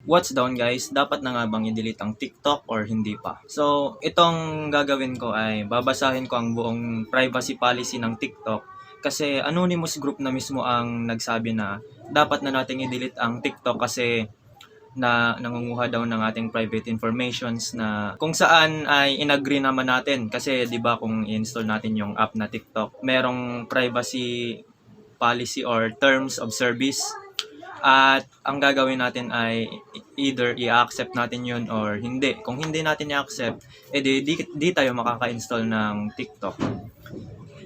What's down guys? Dapat na nga bang i-delete ang TikTok or hindi pa? So, itong gagawin ko ay babasahin ko ang buong privacy policy ng TikTok kasi anonymous group na mismo ang nagsabi na dapat na nating i-delete ang TikTok kasi na nangunguha daw ng ating private informations na kung saan ay inagree naman natin kasi 'di ba kung i-install natin yung app na TikTok, merong privacy policy or terms of service. At ang gagawin natin ay either i-accept natin yun or hindi. Kung hindi natin i-accept, di tayo makaka-install ng TikTok.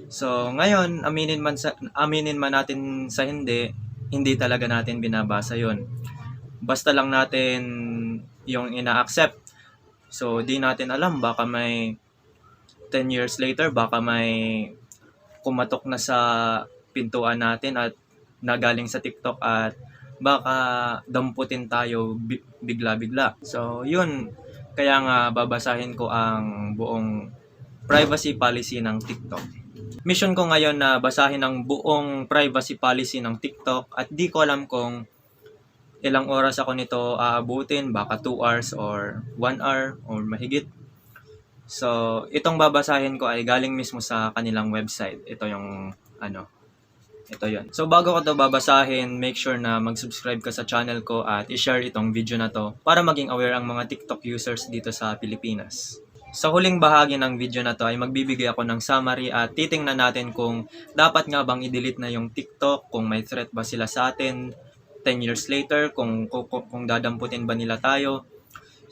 So, ngayon, aminin man natin sa hindi talaga natin binabasa yun. Basta lang natin yung ina-accept. So, di natin alam, baka may 10 years later, baka may kumatok na sa pintuan natin at nagaling sa TikTok at baka damputin tayo bigla-bigla. So, yun. Kaya nga babasahin ko ang buong privacy policy ng TikTok. Mission ko ngayon na basahin ang buong privacy policy ng TikTok at di ko alam kung ilang oras ako nito aabutin, baka 2 hours or 1 hour or mahigit. So, itong babasahin ko ay galing mismo sa kanilang website. Ito yung ito yon. So bago ko to babasahin, make sure na mag-subscribe ka sa channel ko at i-share itong video na to para maging aware ang mga TikTok users dito sa Pilipinas. Sa huling bahagi ng video na to ay magbibigay ako ng summary at titingnan natin kung dapat nga bang i-delete na yung TikTok, kung may threat ba sila sa atin 10 years later, kung dadamputin ba nila tayo.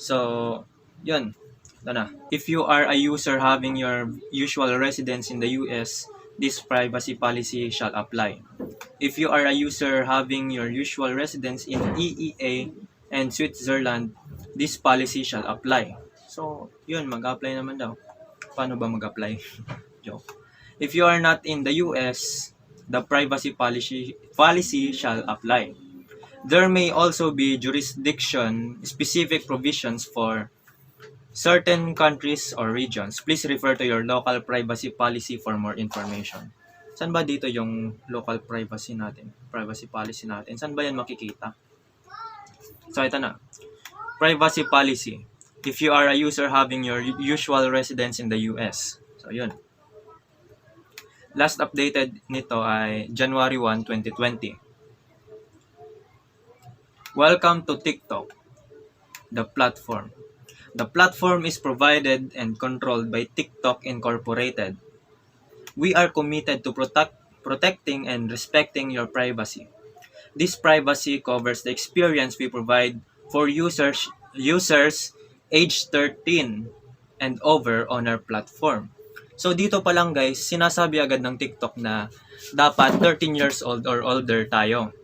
So, yun. Ito na. If you are a user having your usual residence in the US, this privacy policy shall apply. If you are a user having your usual residence in EEA and Switzerland, this policy shall apply. So, yun, mag-apply naman daw. Paano ba mag-apply? Joke. If you are not in the US, the privacy policy shall apply. There may also be jurisdiction-specific provisions for certain countries or regions. Please refer to your local privacy policy for more information. Saan ba dito yung local privacy natin? Privacy policy natin. Saan ba yan makikita? So, ito na. Privacy policy. If you are a user having your usual residence in the US. So, yun. Last updated nito ay January 1, 2020. Welcome to TikTok, the platform. The platform is provided and controlled by TikTok Incorporated. We are committed to protecting and respecting your privacy. This privacy covers the experience we provide for users age 13 and over on our platform. So dito pa lang guys, sinasabi agad ng TikTok na dapat 13 years old or older tayo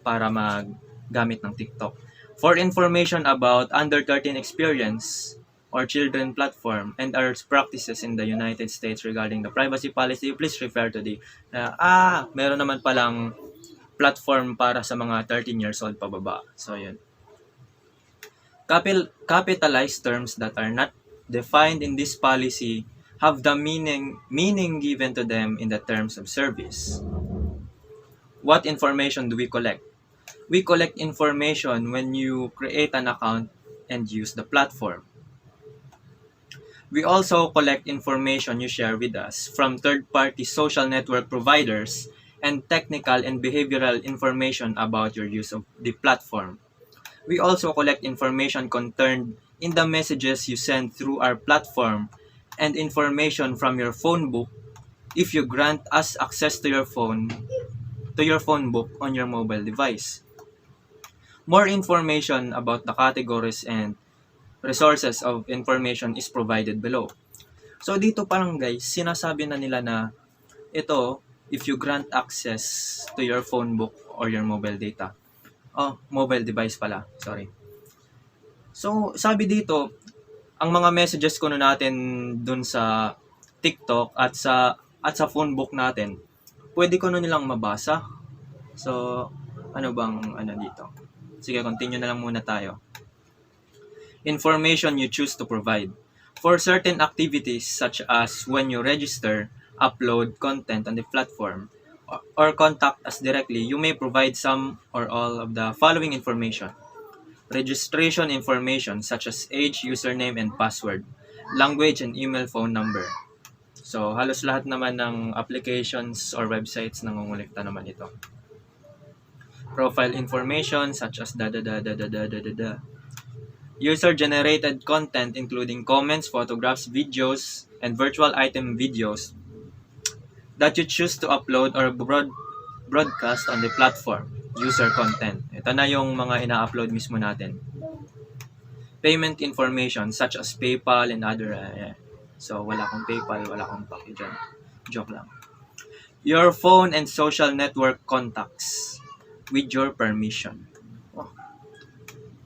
para maggamit ng TikTok. For information about under 13 experience or children platform and our practices in the United States regarding the privacy policy, please refer to the meron naman palang platform para sa mga 13 years old pababa. So yun. Capitalized terms that are not defined in this policy have the meaning given to them in the terms of service. What information do we collect? We collect information when you create an account and use the platform. We also collect information you share with us from third-party social network providers and technical and behavioral information about your use of the platform. We also collect information contained in the messages you send through our platform and information from your phone book if you grant us access to your phone book on your mobile device. More information about the categories and resources of information is provided below. So dito parang guys, sinasabi na nila na ito, if you grant access to your phone book or your mobile data. Mobile device pala, sorry. So sabi dito, ang mga messages ko natin dun sa TikTok at sa phone book natin, pwede ko nilang mabasa. So ano dito? Sige, continue na lang muna tayo. Information you choose to provide. For certain activities such as when you register, upload content on the platform, or contact us directly, you may provide some or all of the following information. registration information such as age, username, and password, language, and email phone number. So, halos lahat naman ng applications or websites nangongolekta naman ito. Profile information such as user-generated content including comments, photographs, videos, and virtual item videos that you choose to upload or broadcast on the platform. User content. Ito na yung mga ina-upload mismo natin. Payment information such as PayPal and other. So, wala akong PayPal, wala akong paki dyan. Joke lang. Your phone and social network contacts with your permission. Oh.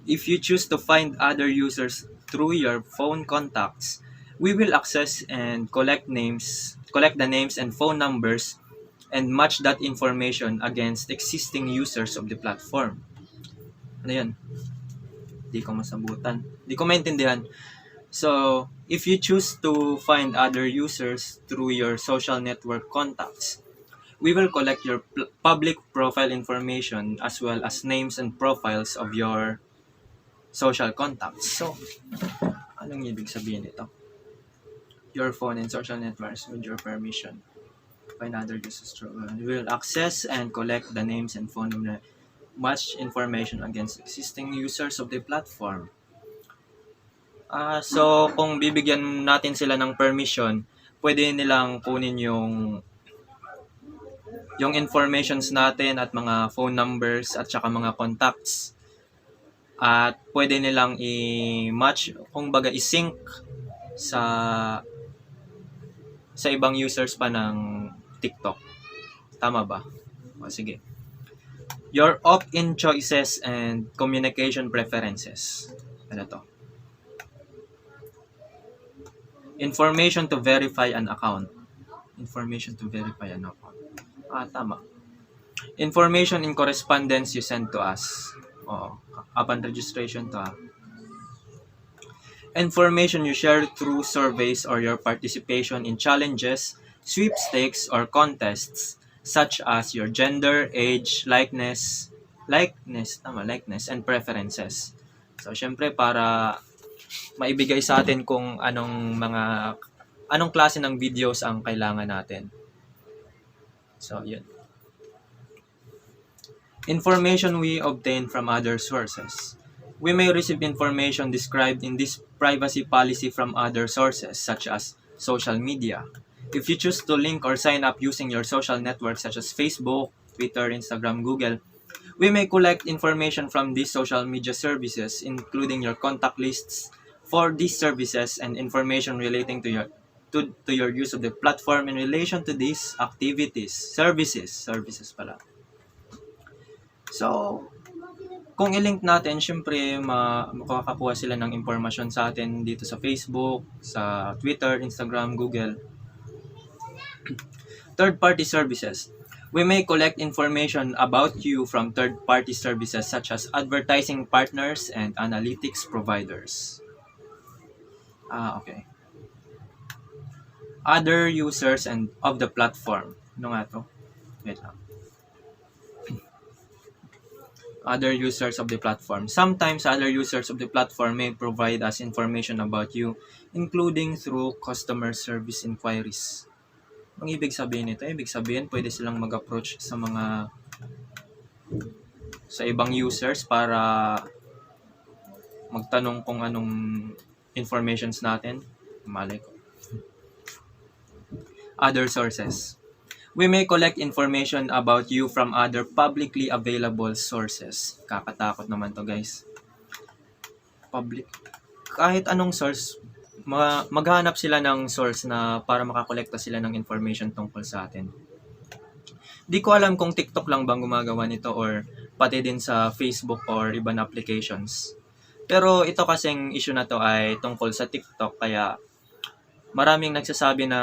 If you choose to find other users through your phone contacts, we will access and collect the names and phone numbers and match that information against existing users of the platform. Ano yan? Di ko masabutan. Di ko maintindihan. So, if you choose to find other users through your social network contacts, we will collect your public profile information as well as names and profiles of your social contacts. So, anong ibig sabihin nito? Your phone and social networks with your permission. Find other users through. We will access and collect the names and phone number, match information against existing users of the platform. So, kung bibigyan natin sila ng permission, pwede nilang kunin yung informations natin at mga phone numbers at saka mga contacts. At pwede nilang i-match, kung baga i-sync sa ibang users pa ng TikTok. Tama ba? O, sige. Your opt-in choices and communication preferences. Ano to? Information to verify an account. Information to verify an account. Tama. Information in correspondence you send to us. Upon registration to. Information you share through surveys or your participation in challenges, sweepstakes, or contests, such as your gender, age, likeness, and preferences. So, syempre, para maibigay sa atin kung anong klase ng videos ang kailangan natin. So, yun. Information we obtain from other sources. We may receive information described in this privacy policy from other sources, such as social media. If you choose to link or sign up using your social networks such as Facebook, Twitter, Instagram, Google, we may collect information from these social media services, including your contact lists for these services and information relating to your use of the platform in relation to these activities, services pala. So, kung i-link natin, syempre makakakuha sila ng impormasyon sa atin dito sa Facebook, sa Twitter, Instagram, Google. Third-party services. We may collect information about you from third-party services such as advertising partners and analytics providers. Okay. Other users and of the platform. Ano nga to? Wait lang. Other users of the platform. Sometimes other users of the platform may provide us information about you, including through customer service inquiries. Ang ibig sabihin nito, ibig sabihin pwede silang mag-approach sa ibang users para magtanong kung anong informations natin. Malay ko. Other sources. We may collect information about you from other publicly available sources. Kakatakot naman to, guys. Public. Kahit anong source, maghanap sila ng source na para makakolekta sila ng information tungkol sa atin. Di ko alam kung TikTok lang bang gumagawa nito or pati din sa Facebook or ibang applications. Pero ito kasing issue na to ay tungkol sa TikTok, kaya maraming nagsasabi na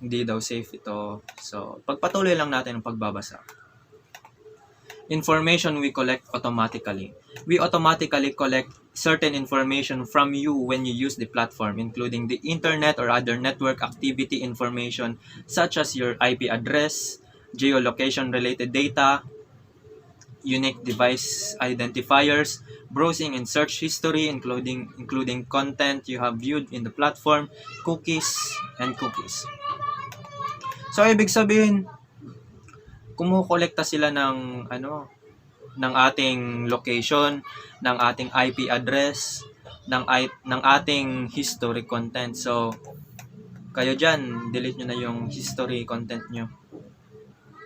hindi daw safe ito. So, pagpatuloy lang natin ang pagbabasa. Information we collect automatically. We automatically collect certain information from you when you use the platform, including the internet or other network activity information such as your IP address, geolocation-related data, unique device identifiers, browsing and search history, including content you have viewed in the platform, cookies, and cookies. So, ibig sabihin, kumukolekta sila ng ating location, ng ating IP address, ng ating history content. So, kayo dyan, delete nyo na yung history content nyo.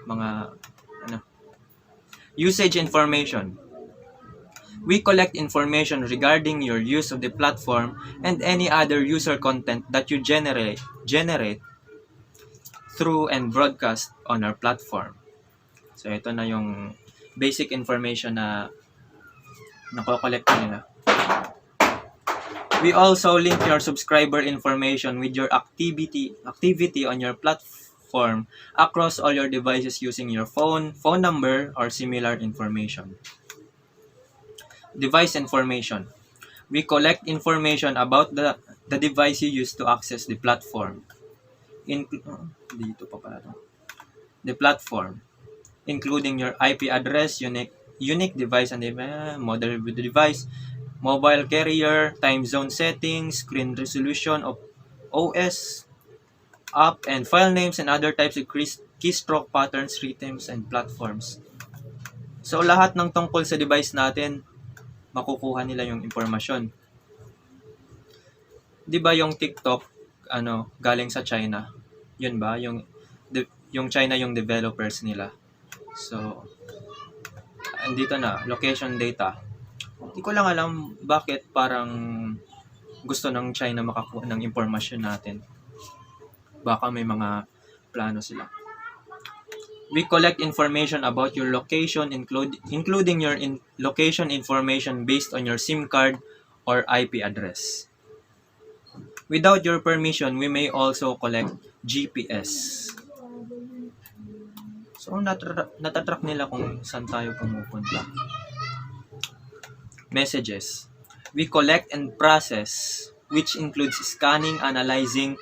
Mga, usage information. We collect information regarding your use of the platform and any other user content that you generate through and broadcast on our platform. So, ito na yung basic information na nakokolekta nila. We also link your subscriber information with your activity on your platform across all your devices using your phone number, or similar information. Device information. We collect information about the device you use to access the platform. Dito pa pala to. The platform, including your IP address, unique device and model of the device, mobile carrier, time zone settings, screen resolution of OS, app and file names, and other types of keystroke patterns, rhythms, and platforms. So, lahat ng tungkol sa device natin, makukuha nila yung impormasyon. Di ba yung TikTok, galing sa China? Yun ba? Yung China yung developers nila. So, andito na, location data. Hindi ko lang alam bakit parang gusto ng China makakuha ng impormasyon natin. Baka may mga plano sila. We collect information about your location, including your location information based on your SIM card or IP address. Without your permission, we may also collect GPS. So, natatrack nila kung saan tayo pumupunta. Messages. We collect and process, which includes scanning, analyzing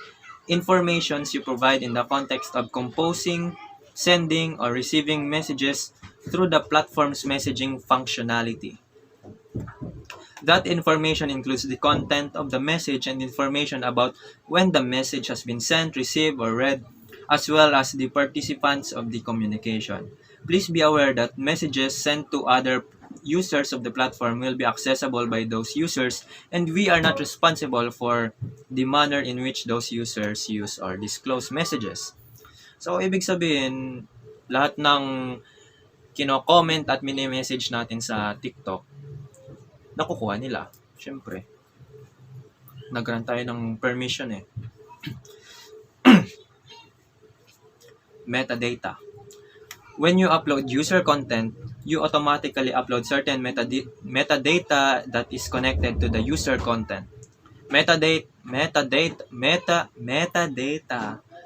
informations you provide in the context of composing, sending, or receiving messages through the platform's messaging functionality. That information includes the content of the message and information about when the message has been sent, received, or read, as well as the participants of the communication. Please be aware that messages sent to other users of the platform will be accessible by those users, and we are not responsible for the manner in which those users use or disclose messages. So, ibig sabihin, lahat ng kino-comment at mini-message natin sa TikTok, nakukuha nila. Siyempre, nag-grant tayo ng permission eh. Metadata. When you upload user content, you automatically upload certain metadata that is connected to the user content. Metadata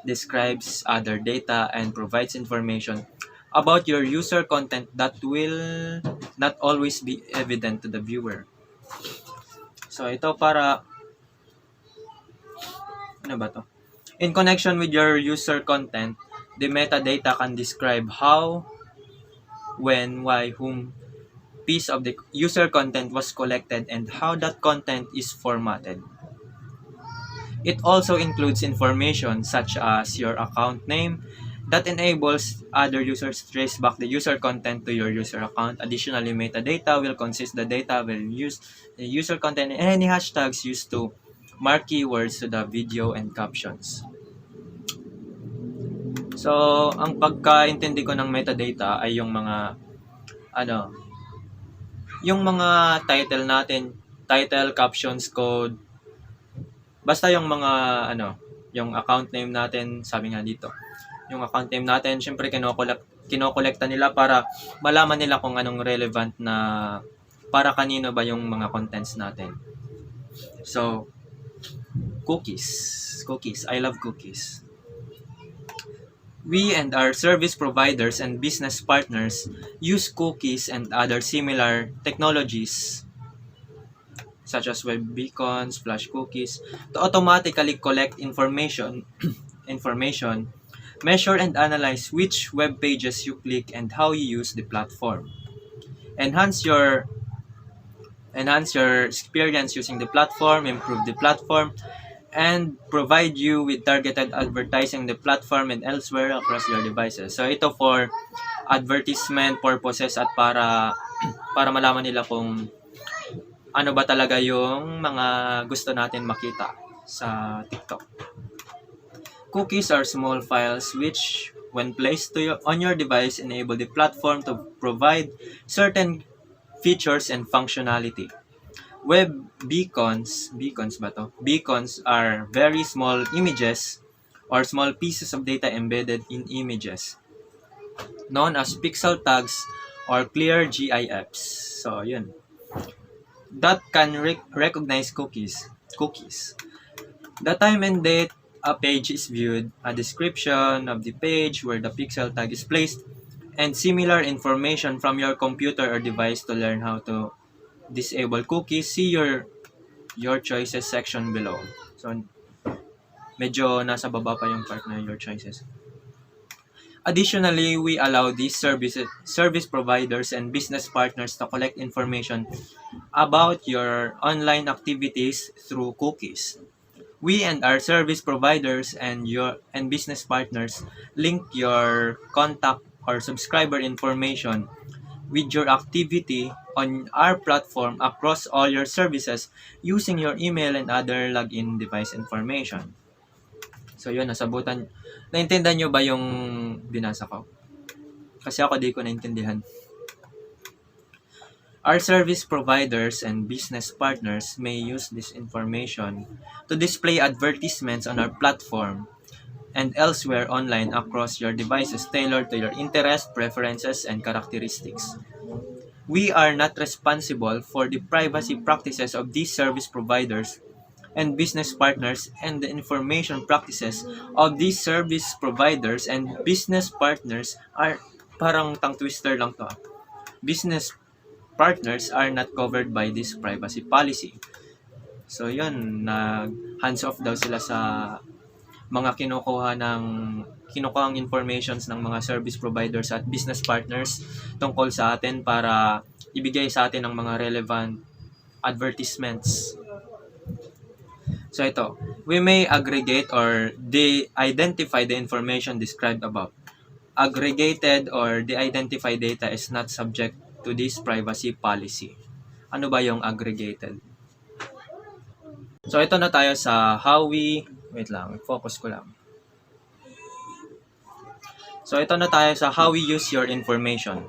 describes other data and provides information about your user content that will not always be evident to the viewer. So, ito para in connection with your user content, the metadata can describe how, when, why, whom piece of the user content was collected and how that content is formatted. It also includes information such as your account name that enables other users to trace back the user content to your user account. Additionally, metadata will consist the data will use the user content and any hashtags used to mark keywords to the video and captions. So, ang pagkaintindi ko ng metadata ay yung mga title natin, title, captions, code, basta yung mga yung account name natin, sabi nga dito. Yung account name natin, syempre kinokolekta nila para malaman nila kung anong relevant na para kanino ba yung mga contents natin. So, cookies. I love cookies. We and our service providers and business partners use cookies and other similar technologies such as web beacons, flash cookies, to automatically collect information, measure and analyze which web pages you click and how you use the platform. enhance your experience using the platform, improve the platform, and provide you with targeted advertising the platform and elsewhere across your devices. So ito for advertisement purposes at para malaman nila kung ano ba talaga yung mga gusto natin makita sa TikTok. Cookies are small files which, when placed on your device, enable the platform to provide certain features and functionality. Web beacons ba to? Beacons are very small images or small pieces of data embedded in images, known as pixel tags or clear GIFs. So, yun. That can recognize cookies. The time and date a page is viewed, a description of the page where the pixel tag is placed, and similar information from your computer or device. To learn how to disable cookies, see your choices section below. So, medyo nasa baba pa yung part na your choices. Additionally, we allow these service providers and business partners to collect information about your online activities through cookies. We and our service providers and business partners link your contact or subscriber information with your activity on our platform across all your services using your email and other login device information. So yun, nasabutan. Naintindihan nyo ba yung binasa ko? Kasi ako di ko naintindihan. Our service providers and business partners may use this information to display advertisements on our platform and elsewhere online across your devices tailored to your interests, preferences, and characteristics. We are not responsible for the privacy practices of these service providers and business partners, and the information practices of these service providers and business partners are parang tongue twister lang to. Business partners are not covered by this privacy policy. So yun, hands off daw sila sa mga kinukuhang informations ng mga service providers at business partners tungkol sa atin para ibigay sa atin ang mga relevant advertisements. So ito, we may aggregate or de-identify the information described above. Aggregated or de-identified data is not subject to this privacy policy. Ano ba yung aggregated? So ito na tayo sa wait lang, focus ko lang. So ito na tayo sa how we use your information.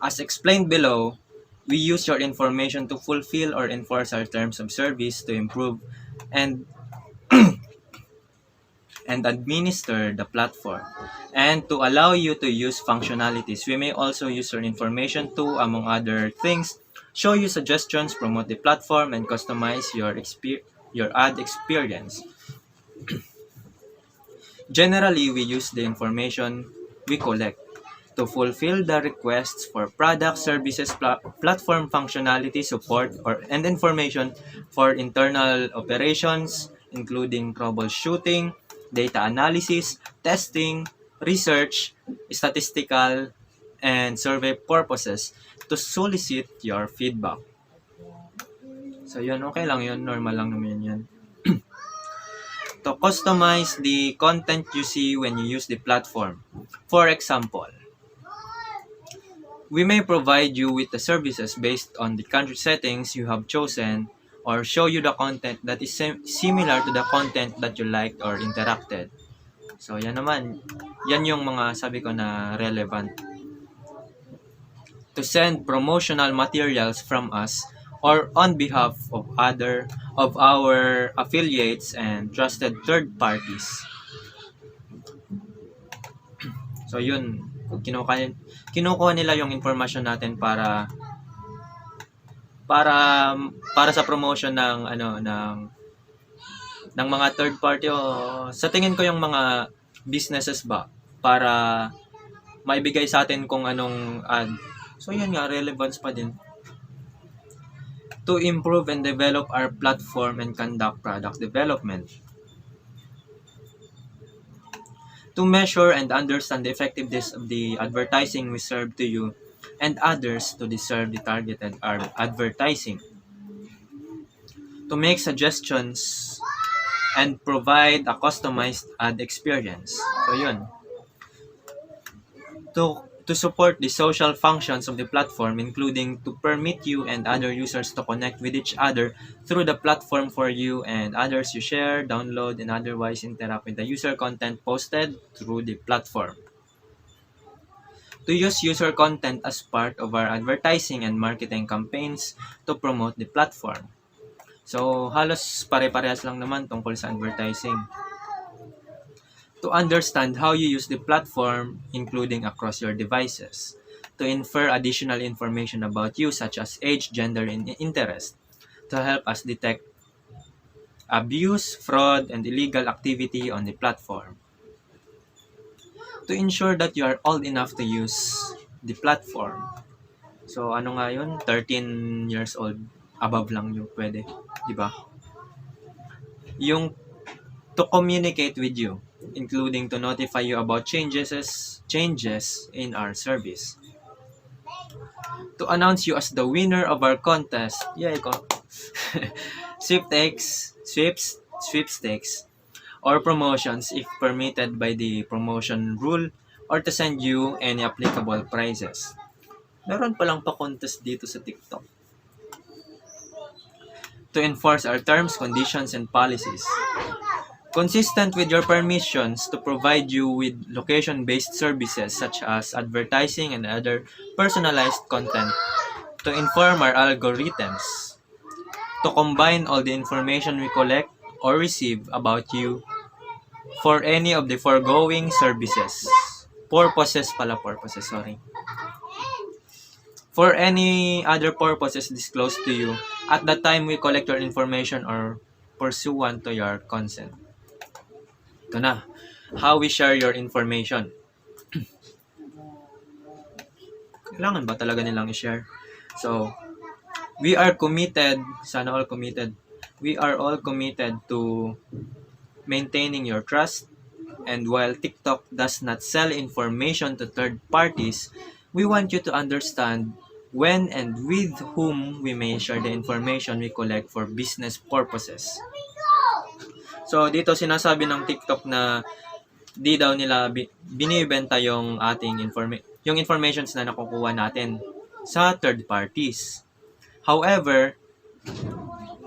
As explained below, we use your information to fulfill or enforce our terms of service, to improve and administer the platform, and to allow you to use functionalities. We may also use your information to, among other things, show you suggestions, promote the platform, and customize your ad experience. Generally, we use the information we collect to fulfill the requests for product, services, platform functionality, support, and information for internal operations, including troubleshooting, data analysis, testing, research, statistical, and survey purposes to solicit your feedback. So yun, okay lang yun. Normal lang naman yun. To customize the content you see when you use the platform. For example, we may provide you with the services based on the country settings you have chosen, or show you the content that is similar to the content that you liked or interacted. So yan naman, yan yung mga sabi ko na relevant. To send promotional materials from us or on behalf of our affiliates and trusted third parties. So yun, kinukuha nila yung information natin para sa promotion ng mga third party, o sa tingin ko yung mga businesses ba, para maibigay sa atin kung anong ad. So yun nga, relevance pa din. To improve and develop our platform and conduct product development. To measure and understand the effectiveness of the advertising we serve to you and others to deserve the targeted advertising, to make suggestions and provide a customized ad experience. So yun, to support the social functions of the platform, including to permit you and other users to connect with each other through the platform for you and others you share, download, and otherwise interact with the user content posted through the platform. To use user content as part of our advertising and marketing campaigns to promote the platform. So, halos pare-parehas lang naman tungkol sa advertising. To understand how you use the platform, including across your devices. To infer additional information about you, such as age, gender, and interest. To help us detect abuse, fraud, and illegal activity on the platform. To ensure that you are old enough to use the platform. So, ano nga yun? 13 years old. Above lang yung pwede. Diba? Yung to communicate with you, including to notify you about changes in our service. To announce you as the winner of our contest. Yeah, ikaw. Sweepstakes, or promotions if permitted by the promotion rule, or to send you any applicable prizes. Meron palang pa-contest dito sa TikTok. To enforce our terms, conditions, and policies. Consistent with your permissions to provide you with location-based services such as advertising and other personalized content. To inform our algorithms. To combine all the information we collect or receive about you for any of the foregoing services. Purposes, sorry. For any other purposes disclosed to you at the time we collect your information or pursuant to your consent. Ito na, how we share your information. Kailangan ba talaga nilang i-share? So, we are committed, sana all committed, we are all committed to maintaining your trust. And while TikTok does not sell information to third parties, we want you to understand when and with whom we may share the information we collect for business purposes. So, dito sinasabi ng TikTok na di daw nila binibenta yung ating yung informations na nakukuha natin sa third parties. However,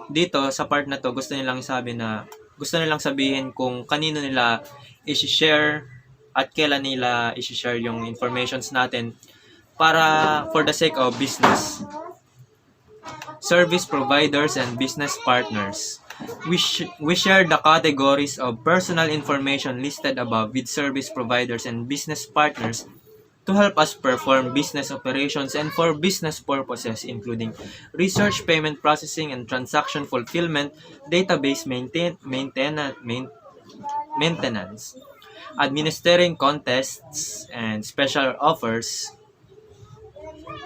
dito sa part na to gusto nilang sabihin kung kanino nila i-share at kailan nila i-share yung informations natin para for the sake of business. Service providers and business partners. We share the categories of personal information listed above with service providers and business partners to help us perform business operations and for business purposes including research, payment processing, and transaction fulfillment, database maintenance, administering contests and special offers,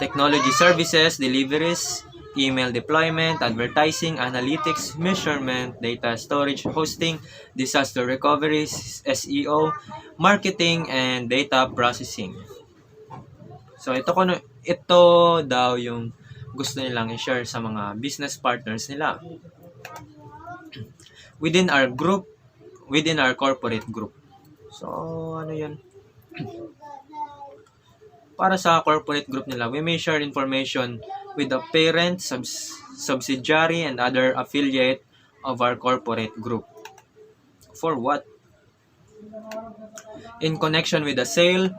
technology services, deliveries, email deployment, advertising, analytics, measurement, data storage, hosting, disaster recovery, SEO, marketing, and data processing. So ito daw yung gusto nilang i-share sa mga business partners nila. Within our corporate group. So ano 'yun? Para sa corporate group nila, we may share information with the parent, subsidiary, and other affiliate of our corporate group. For what? In connection with a sale,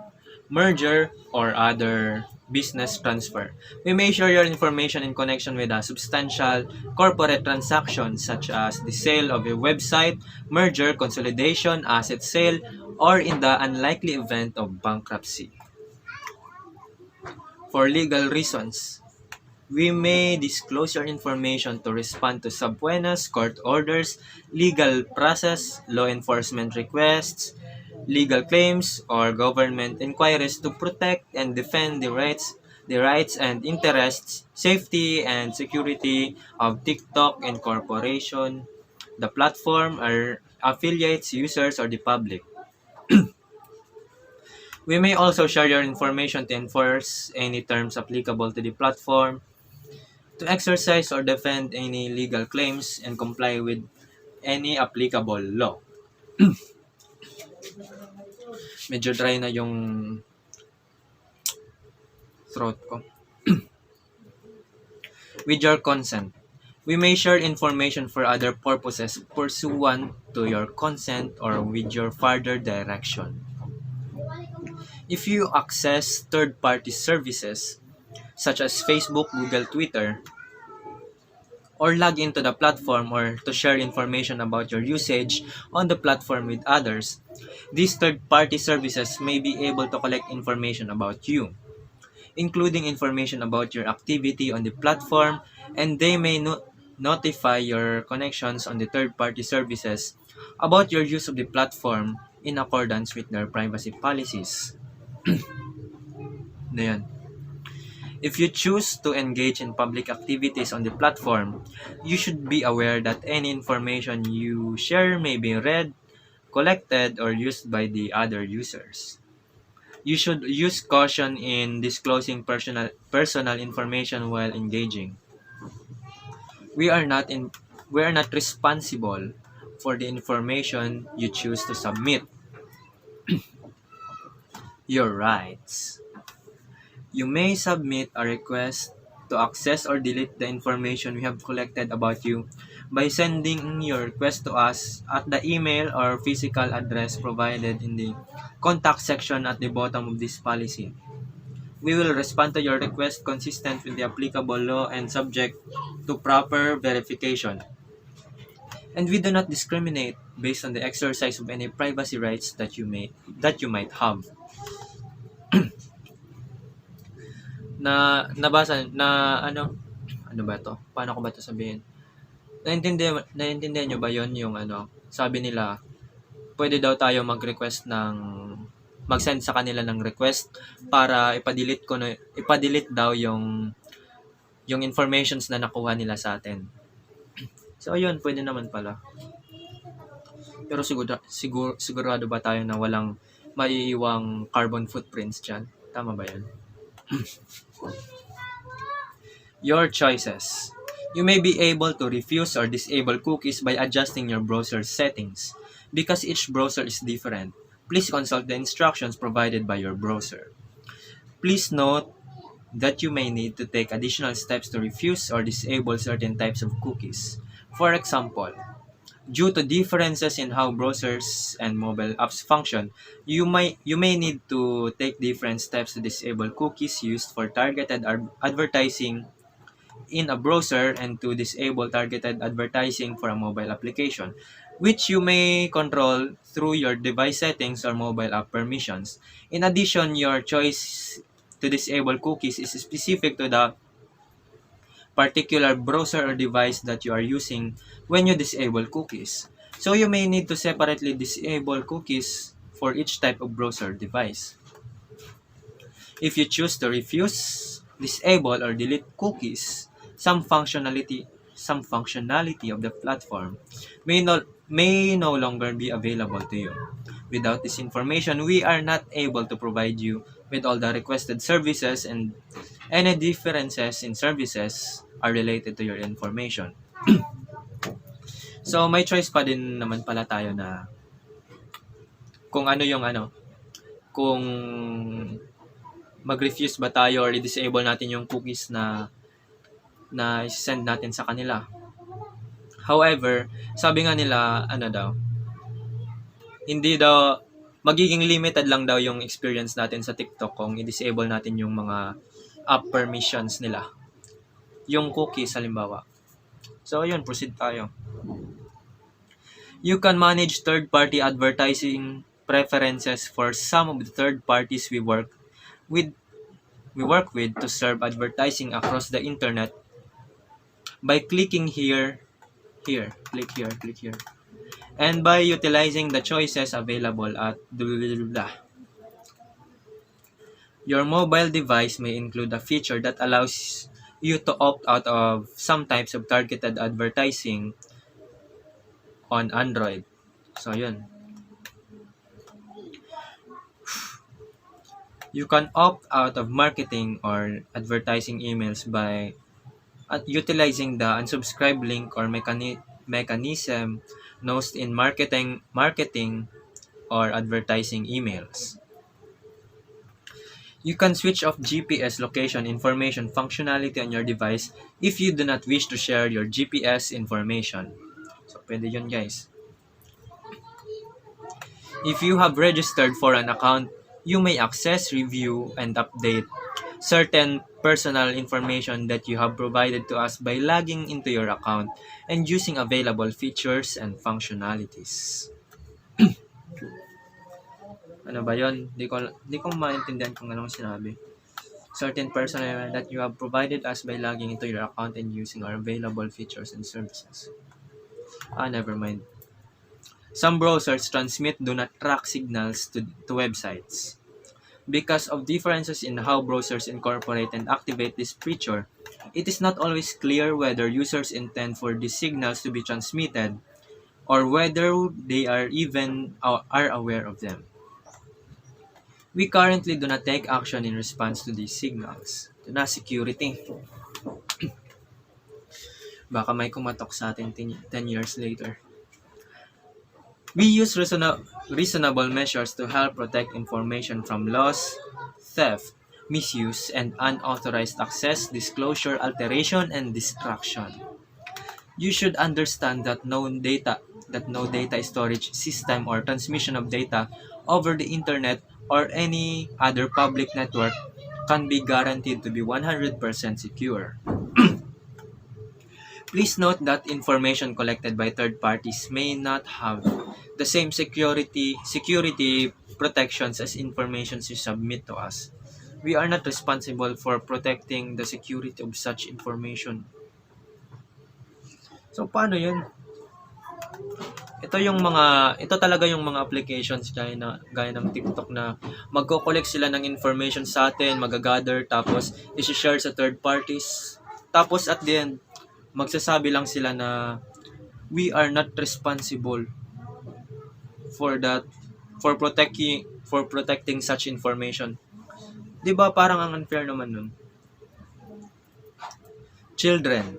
merger, or other business transfer. We may share your information in connection with a substantial corporate transaction such as the sale of a website, merger, consolidation, asset sale, or in the unlikely event of bankruptcy. For legal reasons, we may disclose your information to respond to subpoenas, court orders, legal process, law enforcement requests, legal claims, or government inquiries to protect and defend the rights and interests, safety, and security of TikTok and corporation, the platform, or affiliates, users, or the public. We may also share your information to enforce any terms applicable to the platform, to exercise or defend any legal claims, and comply with any applicable law. Medyo dry na yung throat ko. With your consent, we may share information for other purposes pursuant to your consent or with your further direction. If you access third-party services such as Facebook, Google, Twitter, or log into the platform or to share information about your usage on the platform with others, these third-party services may be able to collect information about you, including information about your activity on the platform, and they may notify your connections on the third-party services about your use of the platform in accordance with their privacy policies. Na yan. If you choose to engage in public activities on the platform, you should be aware that any information you share may be read, collected, or used by the other users. You should use caution in disclosing personal information while engaging. We are not in we are not responsible for the information you choose to submit. Your rights. You may submit a request to access or delete the information we have collected about you by sending your request to us at the email or physical address provided in the contact section at the bottom of this policy. We will respond to your request consistent with the applicable law and subject to proper verification. And we do not discriminate based on the exercise of any privacy rights that you might have. Ano ba to? Paano ko ba to sabihin? Naintindihan nyo ba yon yung sabi nila, pwede daw tayo mag-request mag-send sa kanila ng request para ipadelete daw yung informations na nakuha nila sa atin. So ayun, pwede naman pala. Pero sigurado ba tayo na walang maiiwang carbon footprints dyan? Tama ba yan? Your choices. You may be able to refuse or disable cookies by adjusting your browser settings. Because each browser is different, please consult the instructions provided by your browser. Please note that you may need to take additional steps to refuse or disable certain types of cookies. For example, due to differences in how browsers and mobile apps function, you may need to take different steps to disable cookies used for targeted advertising in a browser and to disable targeted advertising for a mobile application, which you may control through your device settings or mobile app permissions. In addition, your choice to disable cookies is specific to the particular browser or device that you are using when you disable cookies. So you may need to separately disable cookies for each type of browser device. If you choose to refuse, disable, or delete cookies, some functionality of the platform may no longer be available to you. Without this information, we are not able to provide you with all the requested services, and any differences in services are related to your information. So may choice pa din naman pala tayo na kung kung mag-refuse ba tayo or i-disable natin yung cookies na i-send natin sa kanila. However, sabi nga nila, hindi daw, magiging limited lang daw yung experience natin sa TikTok kung i-disable natin yung mga app permissions nila. Yung cookies, halimbawa. So, ayun, proceed tayo. You can manage third-party advertising preferences for some of the third parties we work with to serve advertising across the internet by clicking click here, and by utilizing the choices available at your mobile device may include a feature that allows you to opt out of some types of targeted advertising on Android. So, yun. You can opt out of marketing or advertising emails by utilizing the unsubscribe link or mechanism used in marketing or advertising emails. You can switch off GPS location information functionality on your device if you do not wish to share your GPS information. So, pwede yun guys. If you have registered for an account, you may access, review, and update certain personal information that you have provided to us by logging into your account and using available features and functionalities. Ano ba yon? Di ko maintindihan kung anong sinabi. Certain personal that you have provided us by logging into your account and using our available features and services. Never mind. Some browsers transmit do not track signals to websites. Because of differences in how browsers incorporate and activate this feature, it is not always clear whether users intend for these signals to be transmitted or whether they are even are aware of them. We currently do not take action in response to these signals. Ito na, security. Baka may kumatok sa atin 10 years later. We use reasonable measures to help protect information from loss, theft, misuse, and unauthorized access, disclosure, alteration, and destruction. You should understand that no data storage system or transmission of data over the internet or any other public network can be guaranteed to be 100% secure. Please note that information collected by third parties may not have the same security protections as information you submit to us. We are not responsible for protecting the security of such information. So paano 'yun? Ito talaga yung mga applications gaya ng TikTok na magko-collect sila ng information sa atin, magagather tapos i-share sa third parties. Tapos at the end, magsasabi lang sila na we are not responsible for that for protecting such information. 'Di ba parang ang unfair naman nun? Children.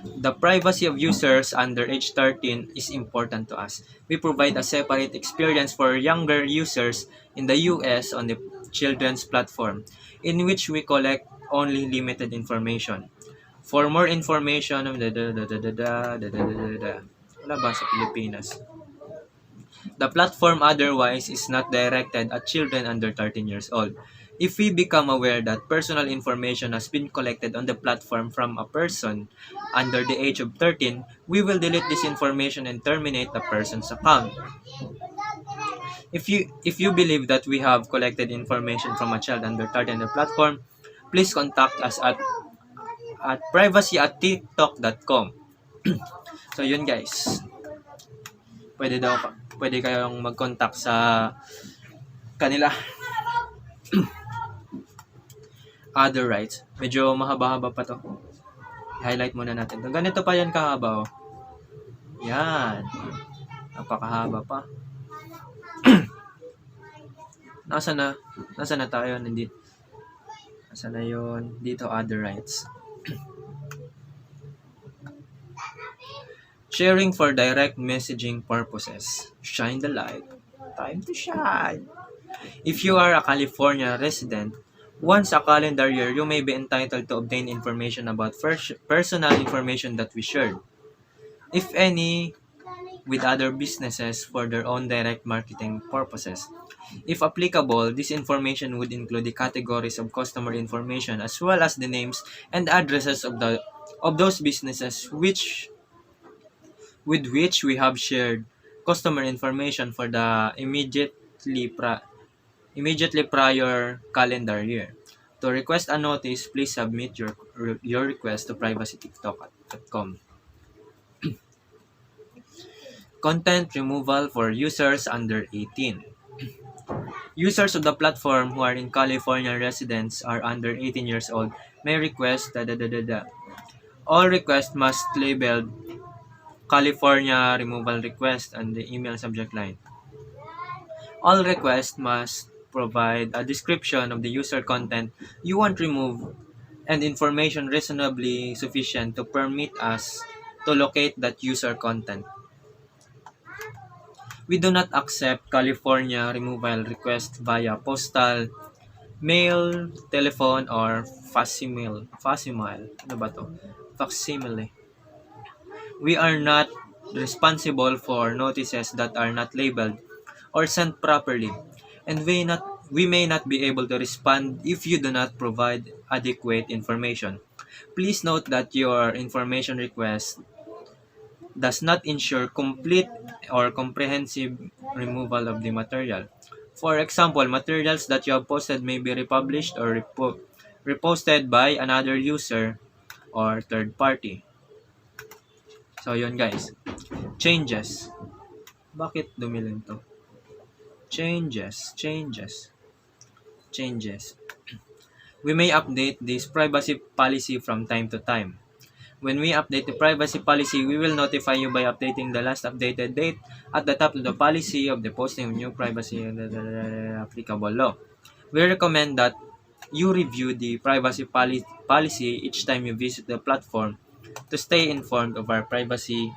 The privacy of users under age 13 is important to us. We provide a separate experience for younger users in the US on the children's platform, in which we collect only limited information. For more information, wala ba sa Pilipinas? The platform otherwise is not directed at children under 13 years old. If we become aware that personal information has been collected on the platform from a person under the age of 13, we will delete this information and terminate the person's account. If you believe that we have collected information from a child under 13 on the platform, please contact us at privacy@tiktok.com. So yun guys. Pwede kayong mag-contact sa kanila. Other rights. Medyo mahaba-haba pa to. I-highlight muna natin. Ganito pa yan kahaba, oh. Yan. Napakahaba pa. Nasa na tayo? Nandito. Nasa na yun? Dito, other rights. Sharing for direct messaging purposes. Shine the light. Time to shine. If you are a California resident, once a calendar year, you may be entitled to obtain information about personal information that we shared, if any, with other businesses for their own direct marketing purposes. If applicable, this information would include the categories of customer information as well as the names and addresses of those businesses with which we have shared customer information for the immediately prior calendar year. To request a notice, please submit your request to privacytiktok.com. Content removal for users under 18. Users of the platform who are in California residents are under 18 years old may request All requests must labeled California removal request on the email subject line. All requests must provide a description of the user content you want removed and information reasonably sufficient to permit us to locate that user content. We do not accept California removal request via postal, mail, telephone, or facsimile. Facsimile. Ano ba to? Facsimile. We are not responsible for notices that are not labeled or sent properly, and we may not be able to respond if you do not provide adequate information. Please note that your information request does not ensure complete or comprehensive removal of the material. For example, materials that you have posted may be republished or reposted by another user or third party. So yun guys, changes. Bakit dumilin to? Changes. We may update this privacy policy from time to time. When we update the privacy policy, we will notify you by updating the last updated date at the top of the policy of the posting of new privacy applicable law. We recommend that you review the privacy policy each time you visit the platform to stay informed of our privacy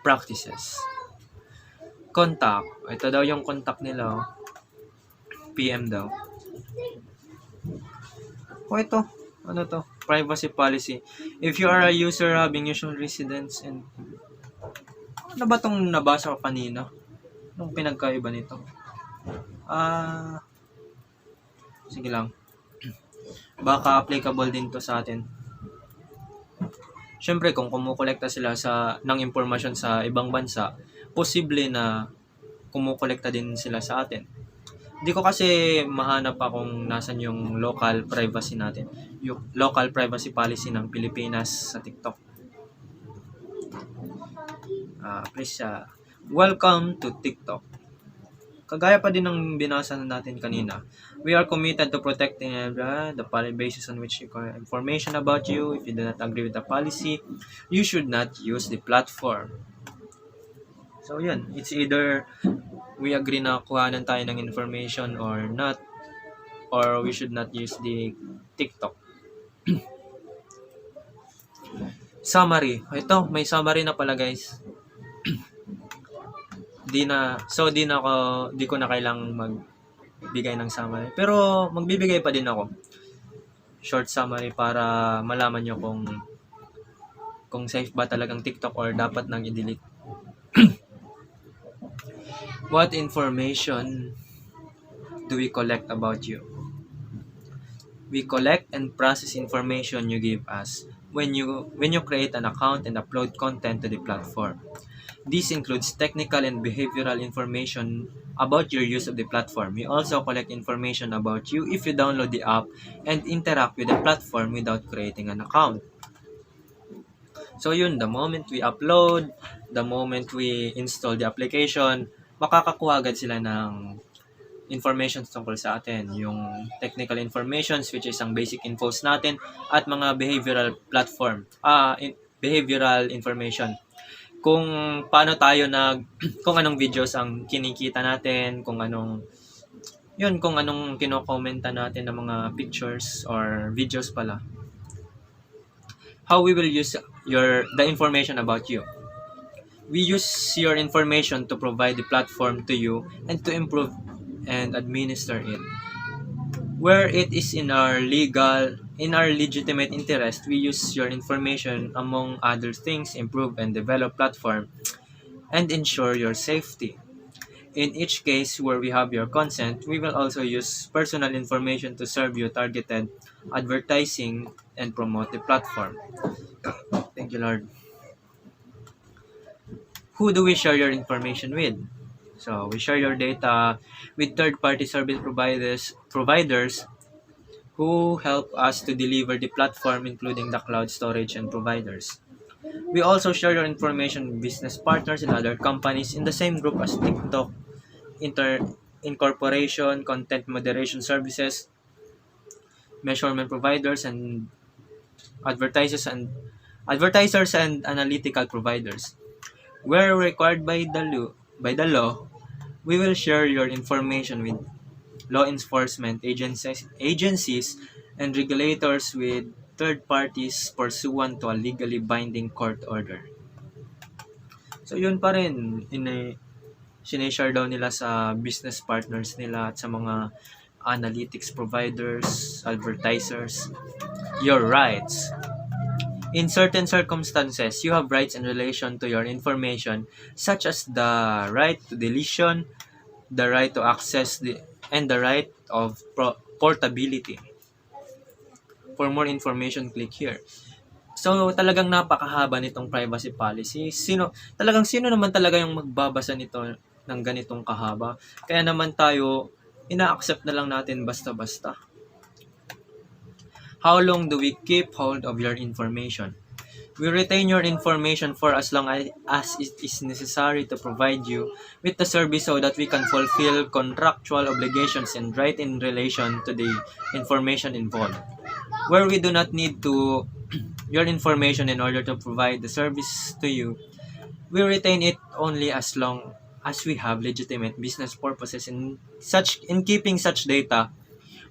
practices. Contact. Ito daw yung contact nila. Oh. PM daw. Ito. Ano to? Privacy policy. If you are a user having usual residence and... Ano ba itong nabasa ko kanina? Anong pinagkaiba nito? Sige lang. Baka applicable din to sa atin. Siyempre, kung kumukolekta sila ng impormasyon sa ibang bansa, posible na kumukolekta din sila sa atin. Hindi ko kasi mahanap pa kung nasan yung local privacy natin. Yung local privacy policy ng Pilipinas sa TikTok. Please, welcome to TikTok. Kagaya pa din ng binasa natin kanina, we are committed to protecting the policy basis on which you collect information about you. If you do not agree with the policy, you should not use the platform. So yun, it's either we agree na kuhanan tayo ng information or not, or we should not use the TikTok. Summary. Ito, may summary na pala guys. di ko na kailangang magbigay ng summary. Pero magbibigay pa din ako. Short summary para malaman nyo kung safe ba talagang TikTok or dapat nang i-delete. What information do we collect about you? We collect and process information you give us when you create an account and upload content to the platform. This includes technical and behavioral information about your use of the platform. We also collect information about you if you download the app and interact with the platform without creating an account. So yun, the moment we upload, the moment we install the application, makakakuha agad sila ng information tungkol sa atin. Yung technical informations, which is ang basic infos natin, at mga behavioral behavioral information. Kung paano tayo kung anong videos ang kinikita natin, kung anong kino-commenta natin ng mga pictures or videos pala. How we will use the information about you. We use your information to provide the platform to you and to improve and administer it. Where it is in our legitimate interest, we use your information among other things, improve and develop platform and ensure your safety. In each case where we have your consent, we will also use personal information to serve you targeted advertising and promote the platform. Thank you, Lord. Who do we share your information with? So, we share your data with third-party service providers who help us to deliver the platform, including the cloud storage and providers. We also share your information with business partners and other companies in the same group as TikTok, incorporation, content moderation services, measurement providers, and advertisers and analytical providers. Where required by the law, we will share your information with law enforcement agencies and regulators with third parties pursuant to a legally binding court order. So yun pa rin, sinishare daw nila sa business partners nila at sa mga analytics providers, advertisers. Your rights. In certain circumstances, you have rights in relation to your information, such as the right to deletion, the right to access, and the right of portability. For more information, click here. So, talagang napakahaba nitong privacy policy. Sino naman talaga yung magbabasa nito ng ganitong kahaba? Kaya naman tayo, ina-accept na lang natin basta-basta. How long do we keep hold of your information? We retain your information for as long as it is necessary to provide you with the service so that we can fulfill contractual obligations and right in relation to the information involved. Where we do not need to your information in order to provide the service to you, we retain it only as long as we have legitimate business purposes in keeping such data,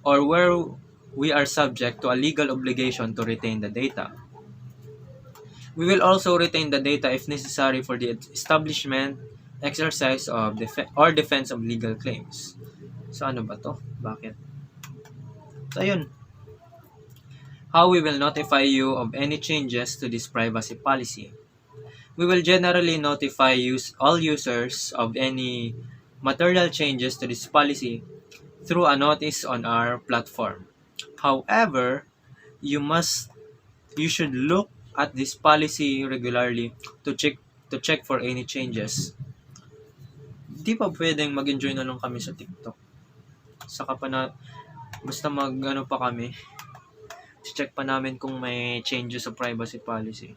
or where we are subject to a legal obligation to retain the data. We will also retain the data if necessary for the establishment, exercise of or defense of legal claims. So ano ba to? Bakit? So ayun. How we will notify you of any changes to this privacy policy. We will generally notify all users of any material changes to this policy through a notice on our platform. However, you should look at this policy regularly to check for any changes. Di pa pwedeng mag-enjoy na lang kami sa TikTok. Saka pa na, basta mag-ano pa kami, check pa namin kung may changes sa privacy policy.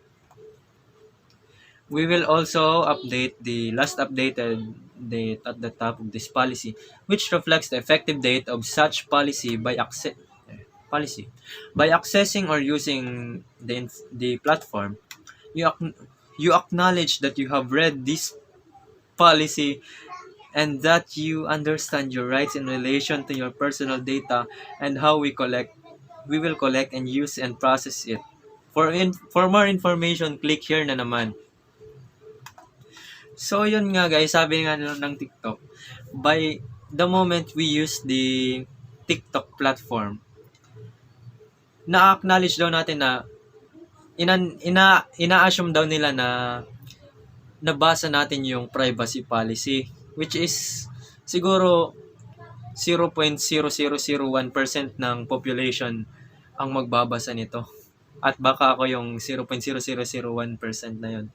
We will also update the last updated date at the top of this policy, which reflects the effective date of such policy by accessing or using the platform. You acknowledge that you have read this policy and that you understand your rights in relation to your personal data and how we will collect and use and process it. For more information, click here na naman. So yun nga guys, sabi nga ng TikTok, by the moment we use the TikTok platform, na-acknowledge daw natin na ina-assume daw nila na nabasa natin yung privacy policy, which is siguro 0.0001% ng population ang magbabasa nito. At baka ako yung 0.0001% na yun.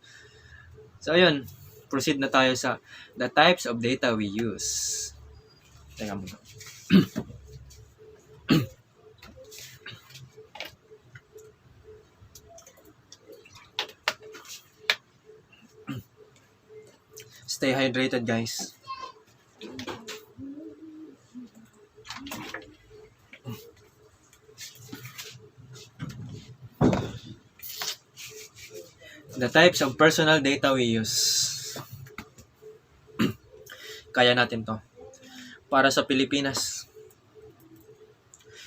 So ayun, proceed na tayo sa the types of data we use. Teka muna. Stay hydrated, guys. The types of personal data we use. Kaya natin to. Para sa Pilipinas,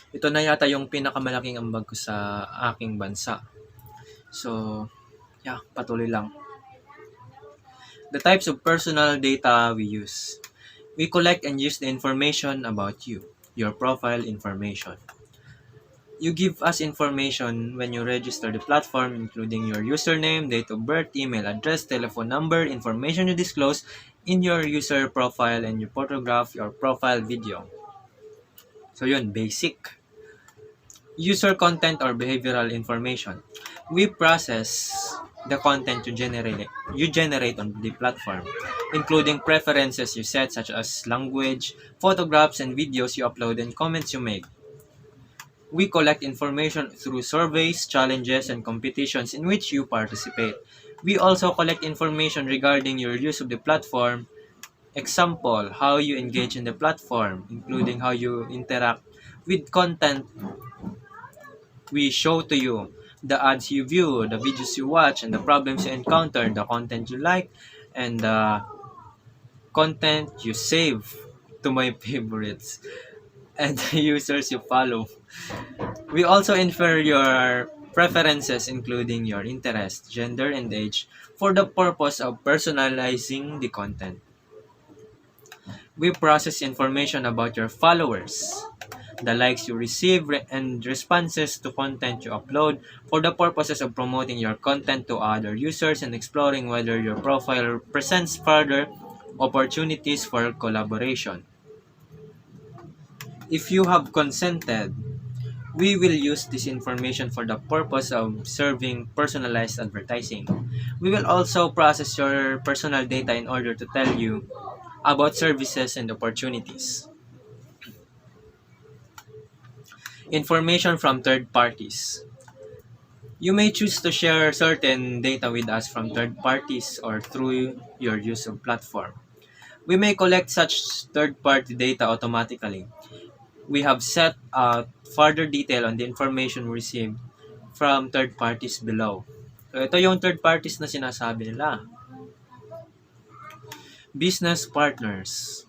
ito na yata yung pinakamalaking ambag ko sa aking bansa. So, yeah, patuloy lang. The types of personal data we use. We collect and use the information about you, your profile information. You give us information when you register the platform, including your username, date of birth, email address, telephone number, information you disclose in your user profile, and you photograph your profile video. So yun, basic. User content or behavioral information. We process the content you generate on the platform, including preferences you set such as language, photographs and videos you upload, and comments you make. We collect information through surveys, challenges, and competitions in which you participate. We also collect information regarding your use of the platform. Example, how you engage in the platform, including how you interact with content we show to you, the ads you view, the videos you watch, and the problems you encounter, the content you like, and the content you save to my favorites. and the users you follow. We also infer your preferences, including your interest, gender, and age, for the purpose of personalizing the content. We process information about your followers, the likes you receive, and responses to content you upload for the purposes of promoting your content to other users and exploring whether your profile presents further opportunities for collaboration. If you have consented, we will use this information for the purpose of serving personalized advertising. We will also process your personal data in order to tell you about services and opportunities. Information from third parties. You may choose to share certain data with us from third parties or through your use of platform. We may collect such third-party data automatically. We have set out further detail on the information received from third parties below. So, ito yung third parties na sinasabi nila. Business partners.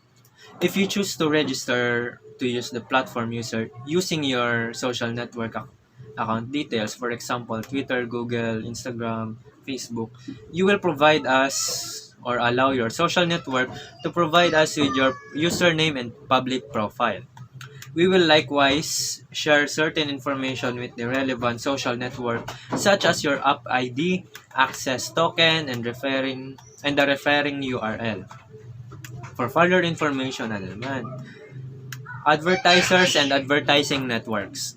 If you choose to register to use the platform user using your social network account details, for example, Twitter, Google, Instagram, Facebook, you will provide us or allow your social network to provide us with your username and public profile. We will likewise share certain information with the relevant social network such as your app ID, access token, and the referring URL. For further information na naman, advertisers and advertising networks.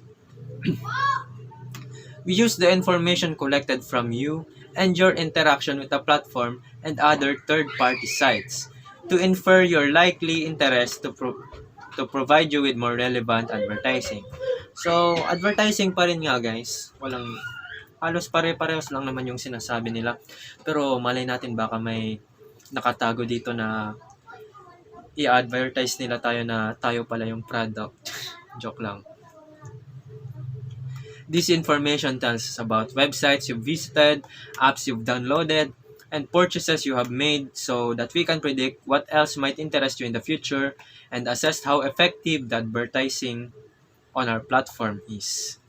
We use the information collected from you and your interaction with the platform and other third-party sites to infer your likely interest to provide you with more relevant advertising. So, advertising pa rin nga guys. Halos pare-parehas lang naman yung sinasabi nila. Pero malay natin baka may nakatago dito na i-advertise nila tayo na tayo pala yung product. Joke lang. This information tells us about websites you've visited, apps you've downloaded, and purchases you have made so that we can predict what else might interest you in the future and assess how effective the advertising on our platform is.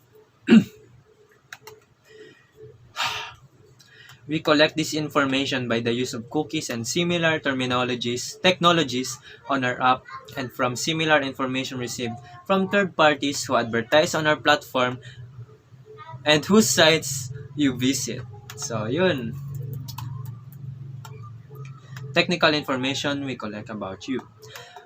We collect this information by the use of cookies and similar technologies on our app and from similar information received from third parties who advertise on our platform and whose sites you visit. So, yun. Technical information we collect about you.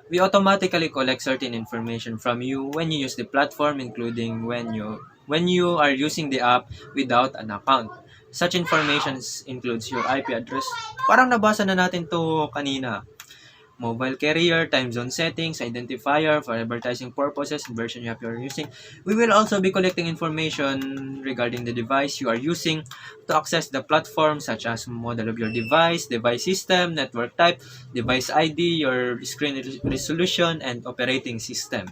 We automatically collect certain information from you when you use the platform, including when you are using the app without an account. Such information includes your IP address. Parang nabasa na natin to kanina. Mobile carrier, time zone settings, identifier for advertising purposes, and version you are using. We will also be collecting information regarding the device you are using to access the platform, such as model of your device system, network type, device ID, your screen resolution, and operating system.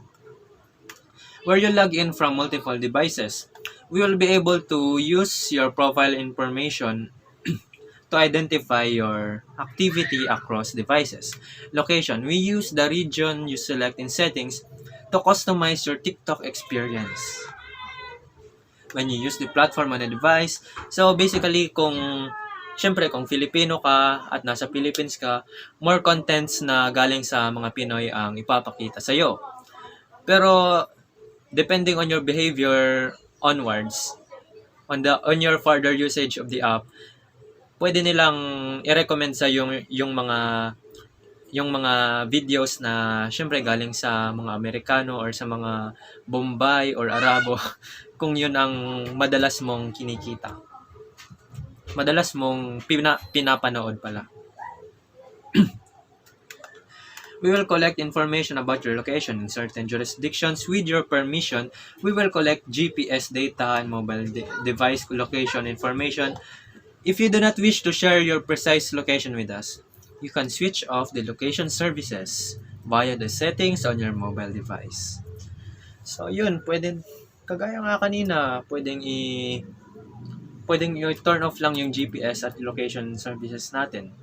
Where you log in from multiple devices, we will be able to use your profile information to identify your activity across devices. Location. We use the region you select in settings to customize your TikTok experience when you use the platform on a device. So basically, kung Filipino ka at nasa Philippines ka, more contents na galing sa mga Pinoy ang ipapakita sa iyo. Pero depending on your behavior onwards, on your further usage of the app, pwede nilang i-recommend sa yung mga videos na syempre galing sa mga Amerikano or sa mga Bombay or Arabo kung yun ang madalas mong kinikita. Madalas mong pinapanood pala. We will collect information about your location in certain jurisdictions. With your permission, we will collect GPS data and mobile device location information. If you do not wish to share your precise location with us, you can switch off the location services via the settings on your mobile device. So, yun, kagaya nga kanina, pwedeng i-turn off lang yung GPS at location services natin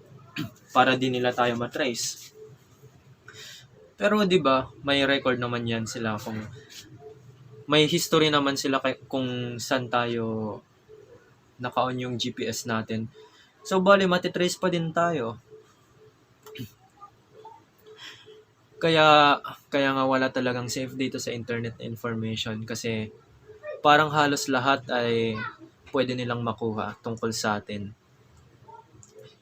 para di nila tayo matrace. Pero 'di ba, may record naman 'yan sila kung may history naman sila kung saan tayo naka-on yung GPS natin. So bale matitrace pa din tayo. Kaya kaya nga wala talagang safe dito sa internet na information kasi parang halos lahat ay pwede nilang makuha tungkol sa atin.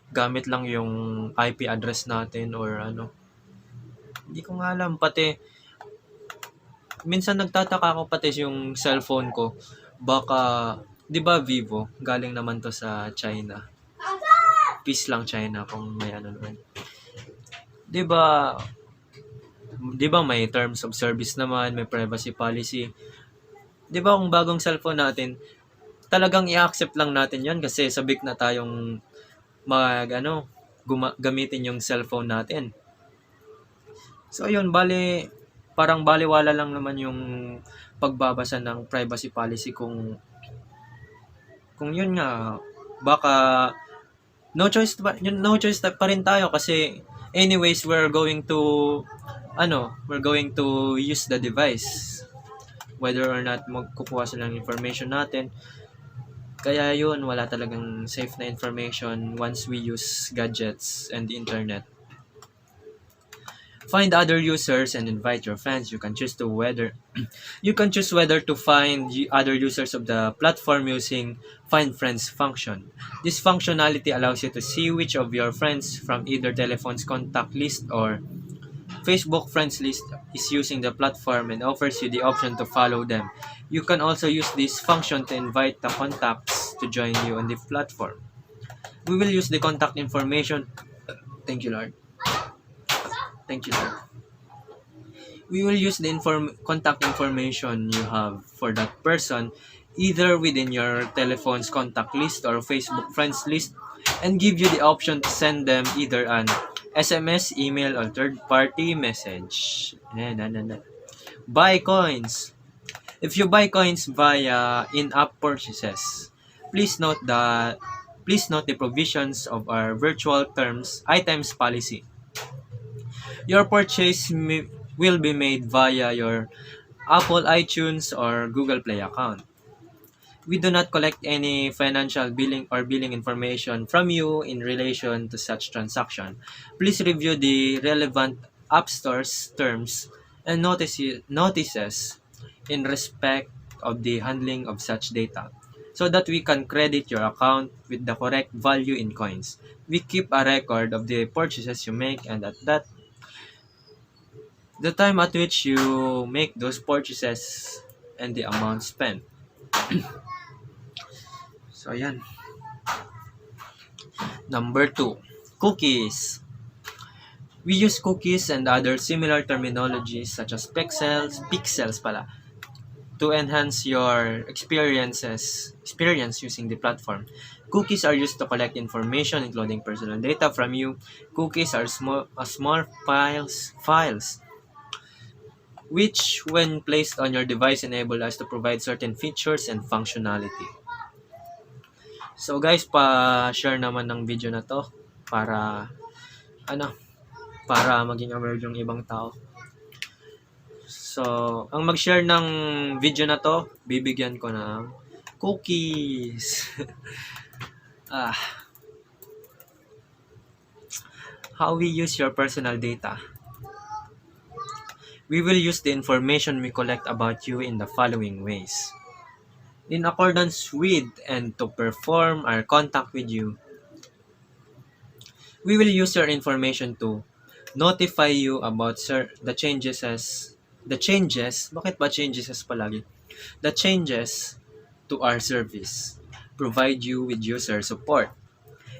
Gamit lang yung IP address natin or ano. Hindi ko nga alam, pati minsan nagtataka ako pati yung cellphone ko. Baka, 'di ba Vivo, galing naman to sa China. Peace lang China kung may ano naman. 'Di ba? 'Di ba may terms of service naman, may privacy policy. 'Di ba kung bagong cellphone natin, talagang i-accept lang natin 'yan kasi sabik na tayong gamitin yung cellphone natin. So ayun, parang baliwala lang naman yung pagbabasa ng privacy policy kung yun nga baka no choice pa rin tayo kasi anyways we're going to use the device whether or not magkukuha sila ng information natin. Kaya yun, wala talagang safe na information once we use gadgets and the internet. Find other users and invite your friends. You can choose whether to find other users of the platform using find friends function. This functionality allows you to see which of your friends from either telephone's contact list or Facebook friends list is using the platform and offers you the option to follow them. You can also use this function to invite the contacts to join you on the platform. We will use the contact information. Thank you, Lord. Thank you, Lord. We will use the contact information you have for that person either within your telephone's contact list or Facebook friends list and give you the option to send them either an SMS, email, or third-party message. Buy coins. If you buy coins via in-app purchases, please note the provisions of our virtual items policy. Your purchase will be made via your Apple iTunes or Google Play account. We do not collect any financial billing information from you in relation to such transaction. Please review the relevant App Store's terms and notices in respect of the handling of such data so that we can credit your account with the correct value in coins. We keep a record of the purchases you make and at the time at which you make those purchases and the amount spent. So, yan. Number 2, cookies. We use cookies and other similar terminologies such as pixels to enhance your experience using the platform. Cookies are used to collect information including personal data from you. Cookies are small files which when placed on your device enable us to provide certain features and functionality. So guys, pa-share naman ng video na to para maging aware yung ibang tao. So, ang mag-share ng video na to, bibigyan ko ng cookies. How we use your personal data. We will use the information we collect about you in the following ways. In accordance with and to perform our contact with you, we will use your information to notify you about the changes, bakit ba changes palagi? The changes to our service, provide you with user support,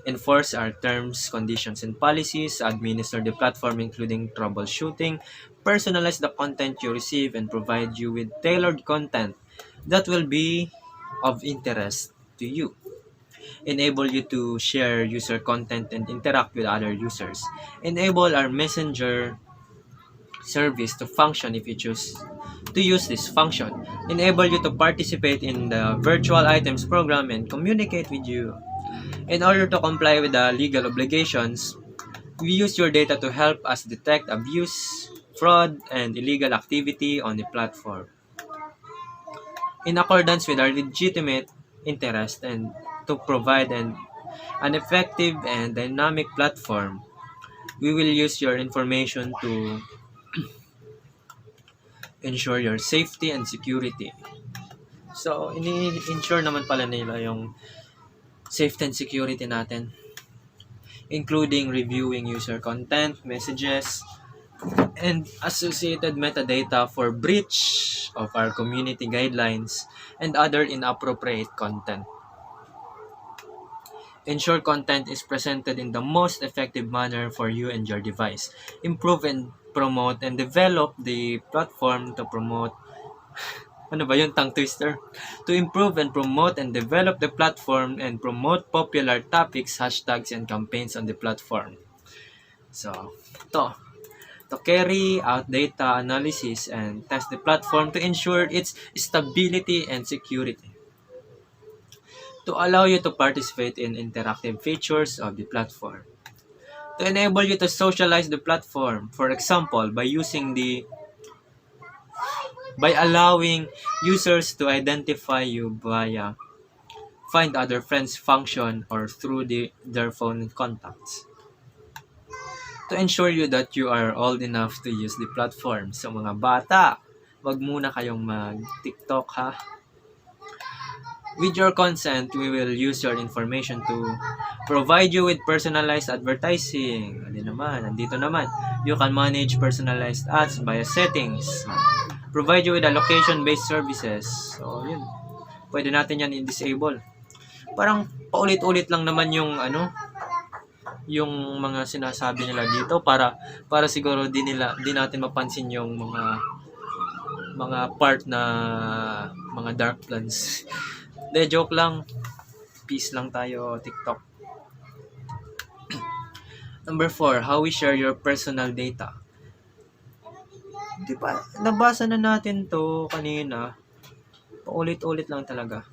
enforce our terms, conditions, and policies, administer the platform including troubleshooting, personalize the content you receive, and provide you with tailored content that will be of interest to you. Enable you to share user content and interact with other users. Enable our messenger service to function if you choose to use this function. Enable you to participate in the virtual items program and communicate with you. In order to comply with the legal obligations, we use your data to help us detect abuse fraud, and illegal activity on the platform. In accordance with our legitimate interest and to provide an effective and dynamic platform, we will use your information to ensure your safety and security. So, ini-ensure naman pala nila yung safety and security natin, including reviewing user content, messages, and associated metadata for breach of our community guidelines and other inappropriate content. Ensure content is presented in the most effective manner for you and your device. Improve and promote and develop the platform to promote ano ba yun, tongue twister? To improve and promote and develop the platform and promote popular topics, hashtags, and campaigns on the platform. So, to carry out data analysis and test the platform to ensure its stability and security. To allow you to participate in interactive features of the platform. To enable you to socialize the platform, for example, by allowing users to identify you via find other friends function or through their phone contacts. To ensure you that you are old enough to use the platform. So mga bata, wag muna kayong mag-TikTok ha. With your consent, we will use your information to provide you with personalized advertising. Nandito naman. You can manage personalized ads via settings. Provide you with a location-based services. So, yun. Pwede natin yan i-disable. Parang paulit-ulit lang naman yung mga sinasabi nila dito para siguro di natin mapansin yung mga part na mga dark plans. De, joke lang. Peace lang tayo, TikTok. Number 4, how we share your personal data. Di ba, nabasa na natin to kanina. Paulit-ulit lang talaga.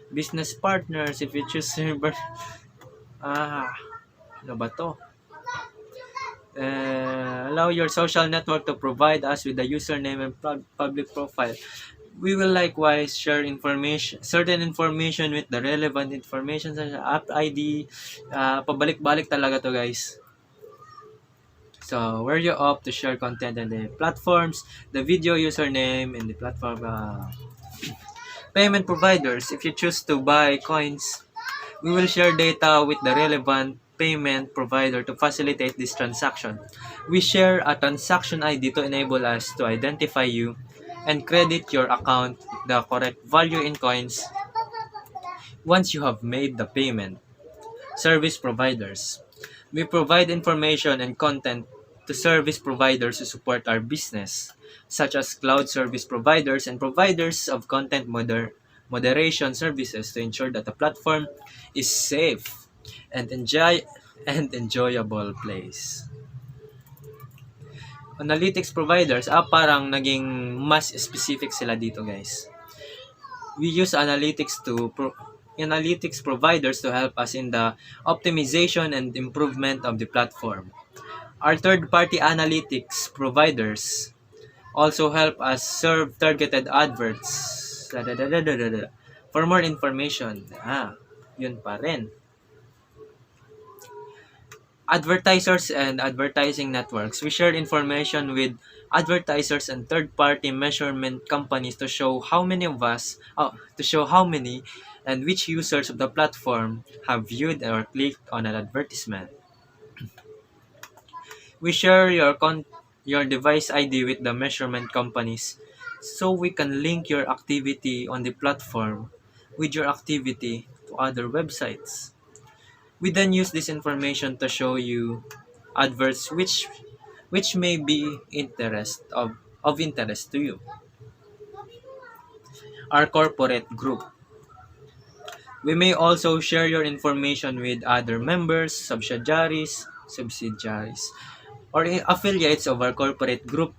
Business partners, if you choose server. Ano ba to? Allow your social network to provide us with the username and public profile. We will likewise share certain information with the relevant information such as app ID. Pabalik-balik talaga to, guys. So, where you opt to share content on the platforms, the video username, and the platform payment providers. If you choose to buy coins, we will share data with the relevant payment provider to facilitate this transaction. We share a transaction ID to enable us to identify you and credit your account the correct value in coins once you have made the payment. Service providers. We provide information and content to service providers who support our business, such as cloud service providers and providers of content moderation services to ensure that the platform is safe and enjoyable place. Analytics providers, parang naging mas specific sila dito, guys. We use analytics providers to help us in the optimization and improvement of the platform. Our third-party analytics providers also help us serve targeted adverts. For more information, yun pa rin. Advertisers and advertising networks. We share information with advertisers and third-party measurement companies to show how many and which users of the platform have viewed or clicked on an advertisement. We share your device ID with the measurement companies so we can link your activity on the platform with your activity to other websites. We then use this information to show you adverts which may be of interest to you. Our corporate group. We may also share your information with other members, subsidiaries, or affiliates of our corporate group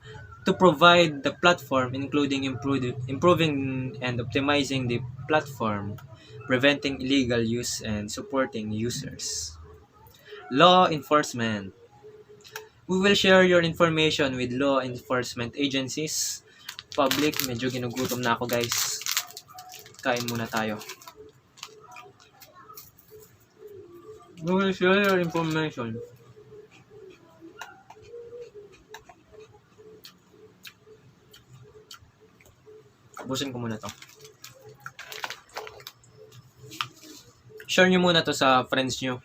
to provide the platform, including improving and optimizing the platform, preventing illegal use and supporting users. Law enforcement. We will share your information with law enforcement agencies. Public, medyo ginugutom na ako guys. Kain muna tayo. We will share your information. Ubusin ko muna to. Share nyo muna to sa friends nyo.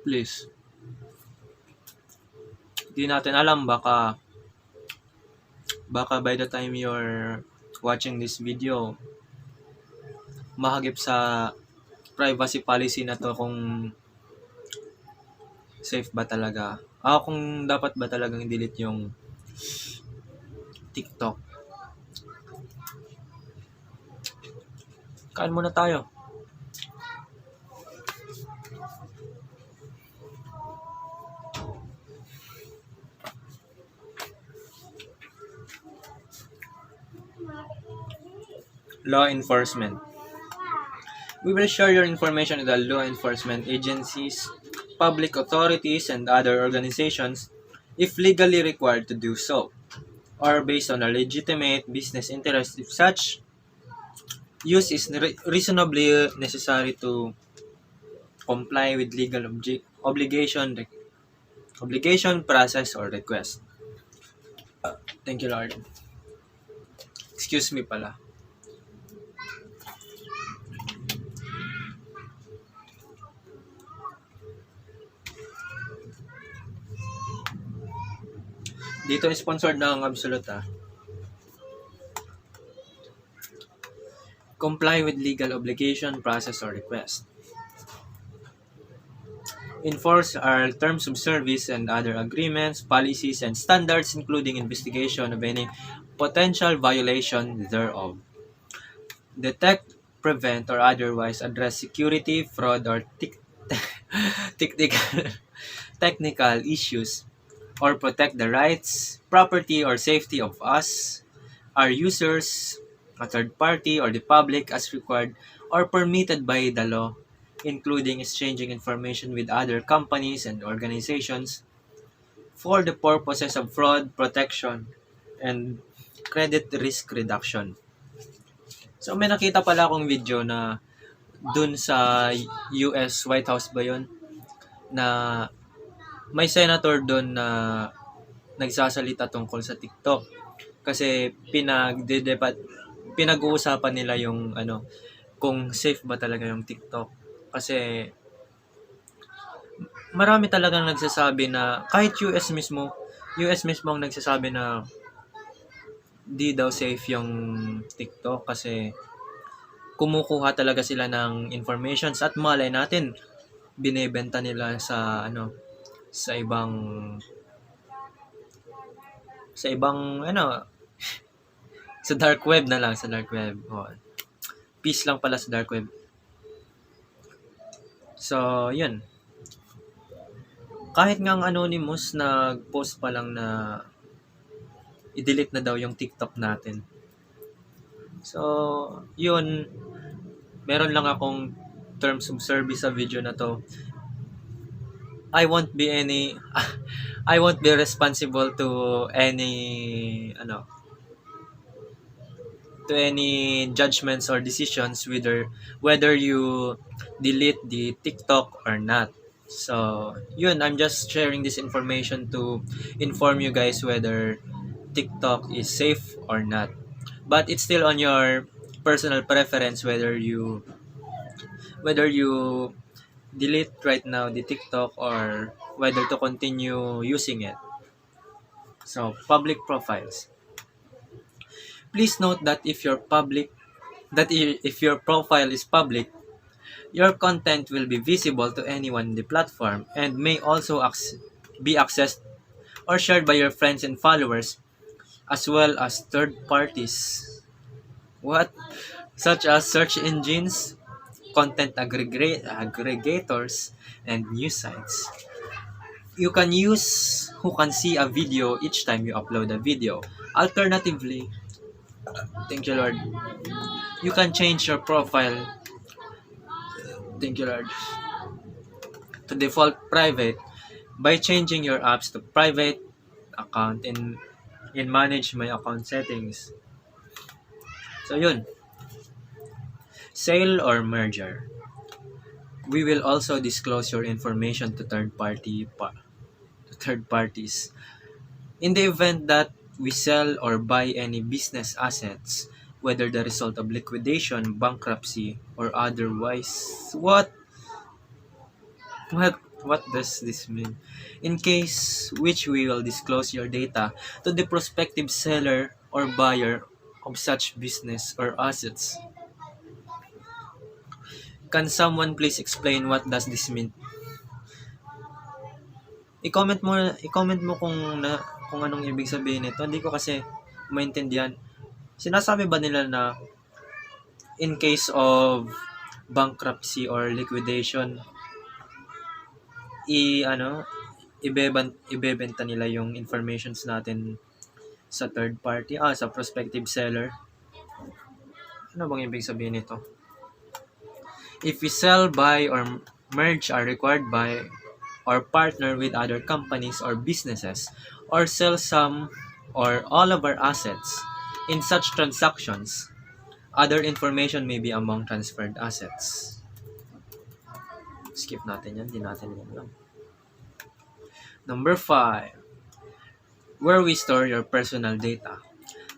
Please. Di natin alam, baka by the time you're watching this video, mahagip sa privacy policy na to kung safe ba talaga. Kung dapat ba talagang i-delete yung TikTok. Kain muna tayo. Law enforcement. We will share your information with the law enforcement agencies, public authorities, and other organizations if legally required to do so, or based on a legitimate business interest if such use is reasonably necessary to comply with legal obligation, process, or request. Thank you, Lord. Excuse me pala. Dito sponsored ng Absolute. Comply with legal obligation, process, or request. Enforce our terms of service and other agreements, policies, and standards, including investigation of any potential violation thereof. Detect, prevent, or otherwise address security, fraud, or technical issues, or protect the rights, property, or safety of us, our users, a third party, or the public as required or permitted by the law, including exchanging information with other companies and organizations for the purposes of fraud protection and credit risk reduction. So may nakita pala akong video na dun sa US White House ba yun, na may senator dun na nagsasalita tungkol sa TikTok kasi pinag-uusapan nila yung kung safe ba talaga yung TikTok, kasi marami talagang nagsasabi na kahit US mismo ang nagsasabi na di daw safe yung TikTok kasi kumukuha talaga sila ng informations at malay natin binebenta nila sa sa ibang sa dark web na lang, sa dark web. Peace lang pala sa dark web. So, yun. Kahit nga ang Anonymous nag-post pa lang na i-delete na daw yung TikTok natin. So, yun. Meron lang akong terms of service sa video na to. I won't be responsible to any judgments or decisions whether you delete the TikTok or not. So, yun, I'm just sharing this information to inform you guys whether TikTok is safe or not. But it's still on your personal preference whether you delete right now the TikTok or whether to continue using it. So, public profiles. Please note that if your profile is public, your content will be visible to anyone in the platform and may also be accessed or shared by your friends and followers as well as third parties. Such as search engines, content aggregators, and news sites. You can use who can see a video each time you upload a video. Alternatively, thank you Lord, you can change your profile, thank you Lord, to default private by changing your apps to private account in manage my account settings. So yun, sale or merger. We will also disclose your information to third parties. In the event that we sell or buy any business assets, whether the result of liquidation, bankruptcy, or otherwise. What does this mean? In case which we will disclose your data to the prospective seller or buyer of such business or assets. Can someone please explain what does this mean? I-comment mo kung anong ibig sabihin nito. Hindi ko kasi maintindihan. Sinasabi ba nila na in case of bankruptcy or liquidation, i ano ibebenta nila yung informations natin sa third party, sa prospective seller? Ano bang ibig sabihin nito? If we sell, buy, or merge are required by or partner with other companies or businesses, or sell some or all of our assets, in such transactions, other information may be among transferred assets. Skip natin yan, di natin yan lang. Number 5, where we store your personal data.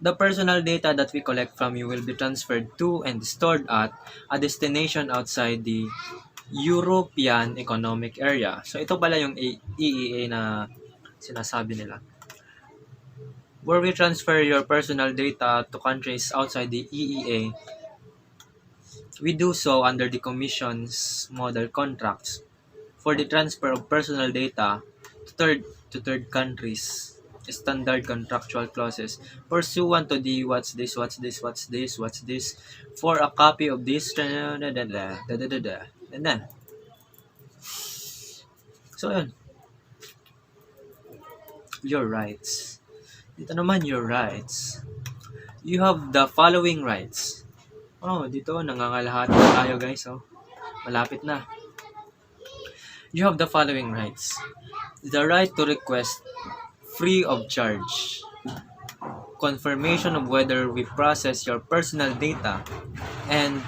The personal data that we collect from you will be transferred to and stored at a destination outside the European Economic Area. So ito pala yung EEA na sinasabi nila. Where we transfer your personal data to countries outside the EEA, we do so under the Commission's model contracts for the transfer of personal data to third countries. Standard contractual clauses pursuant to the what's this for a copy of this so yun, your rights. Dito naman your rights. You have the following rights. Dito nangangalahat na tayo guys. Malapit na. You have the following rights. The right to request free of charge confirmation of whether we process your personal data and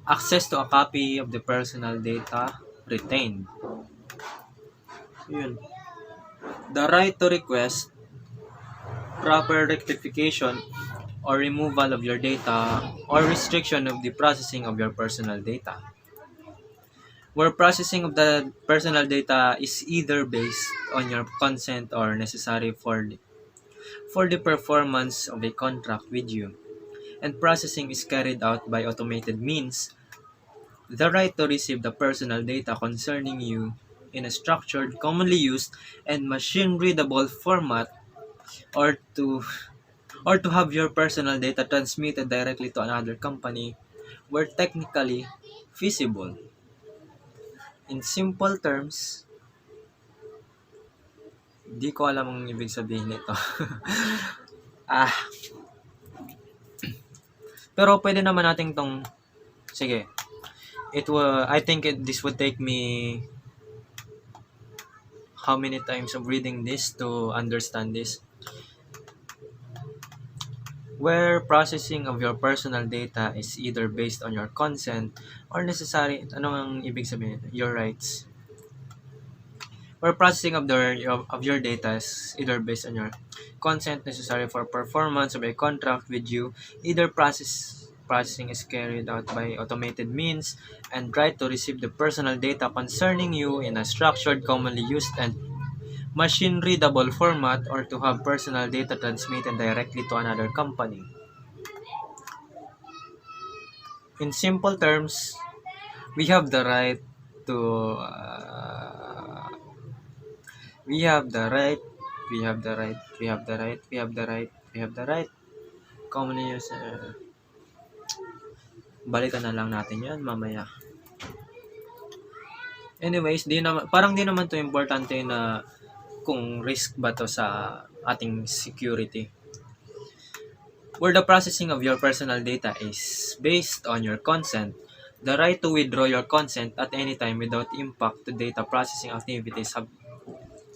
access to a copy of the personal data retained. Yun. The right to request proper rectification or removal of your data or restriction of the processing of your personal data. Where processing of the personal data is either based on your consent or necessary for the performance of a contract with you, and processing is carried out by automated means, the right to receive the personal data concerning you in a structured, commonly used, and machine-readable format, or to have your personal data transmitted directly to another company where technically feasible. In simple terms, di ko alam ang ibig sabihin nito. Pero pwede naman nating sige. I think this would take me how many times of reading this to understand this. Where processing of your personal data is either based on your consent or necessary, ano ang ibig sabihin? Your rights. Where processing of your data is either based on your consent necessary for performance of a contract with you, either processing is carried out by automated means, and right to receive the personal data concerning you in a structured, commonly used, and machine-readable format, or to have personal data transmitted directly to another company. In simple terms, we have the right to commonly used. Balikan na lang natin yan mamaya. Anyways, parang di naman to importante na kung risk ba to sa ating security. Where the processing of your personal data is based on your consent, The right to withdraw your consent at any time without impact to data processing activities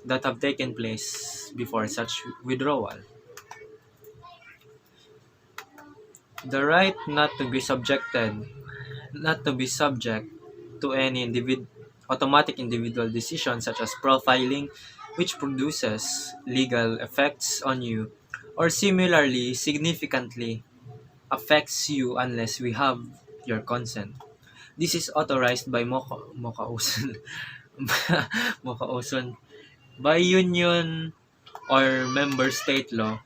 that have taken place before such withdrawal. The right not to be subject to any automatic individual decision such as profiling, which produces legal effects on you, or similarly significantly affects you unless we have your consent. This is authorized by Mokauson Mokauson by union or member state law,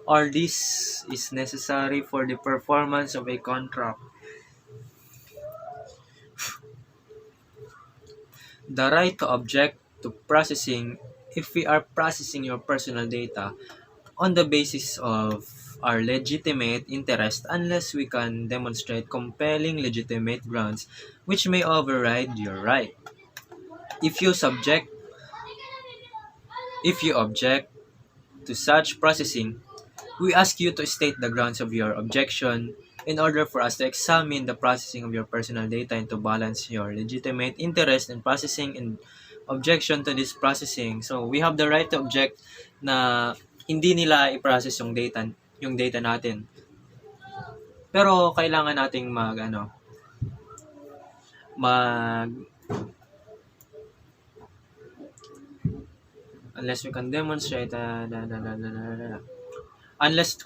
or this is necessary for the performance of a contract. The right to object to processing if we are processing your personal data on the basis of our legitimate interest unless we can demonstrate compelling legitimate grounds which may override your right. If you subject if you object to such processing, we ask you to state the grounds of your objection in order for us to examine the processing of your personal data and to balance your legitimate interest in processing and objection to this processing. So, we have the right to object na hindi nila i-process yung data natin. Pero kailangan nating mag unless we can demonstrate unless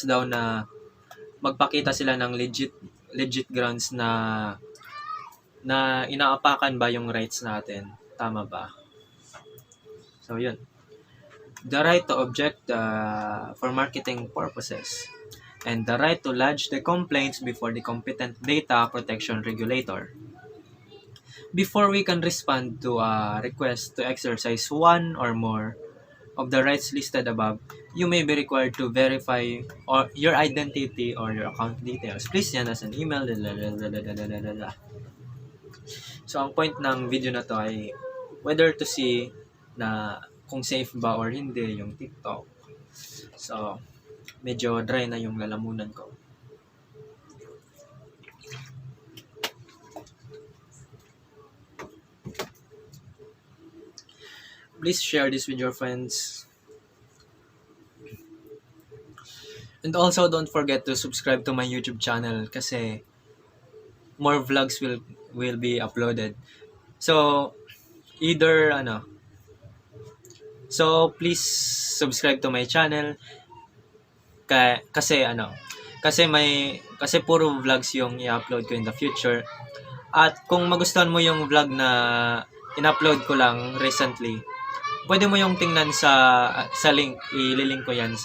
daw na magpakita sila ng legit grounds na inaapakan ba yung rights natin. Tama ba? So, yun. The right to object for marketing purposes and the right to lodge the complaints before the competent data protection regulator. Before we can respond to a request to exercise one or more of the rights listed above, you may be required to verify your identity or your account details. Please send us an email. So, ang point ng video na to ay whether to see na kung safe ba or hindi yung TikTok. So, medyo dry na yung lalamunan ko. Please share this with your friends. And also, don't forget to subscribe to my YouTube channel kasi more vlogs will be uploaded. So, either so please subscribe to my channel kasi kasi puro vlogs yung i-upload ko in the future. At kung magustuhan mo yung vlog na in-upload ko lang recently, pwede mo yung tingnan sa link, ililink ko yan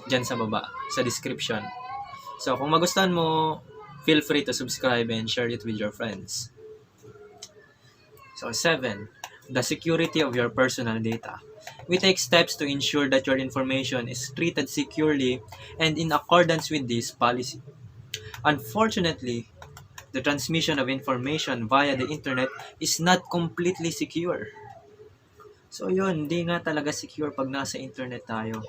dyan sa baba, sa description. So, kung magustuhan mo, feel free to subscribe and share it with your friends. So, 7. The security of your personal data. We take steps to ensure that your information is treated securely and in accordance with this policy. Unfortunately, the transmission of information via the internet is not completely secure. So yun, hindi nga talaga secure pag nasa internet tayo.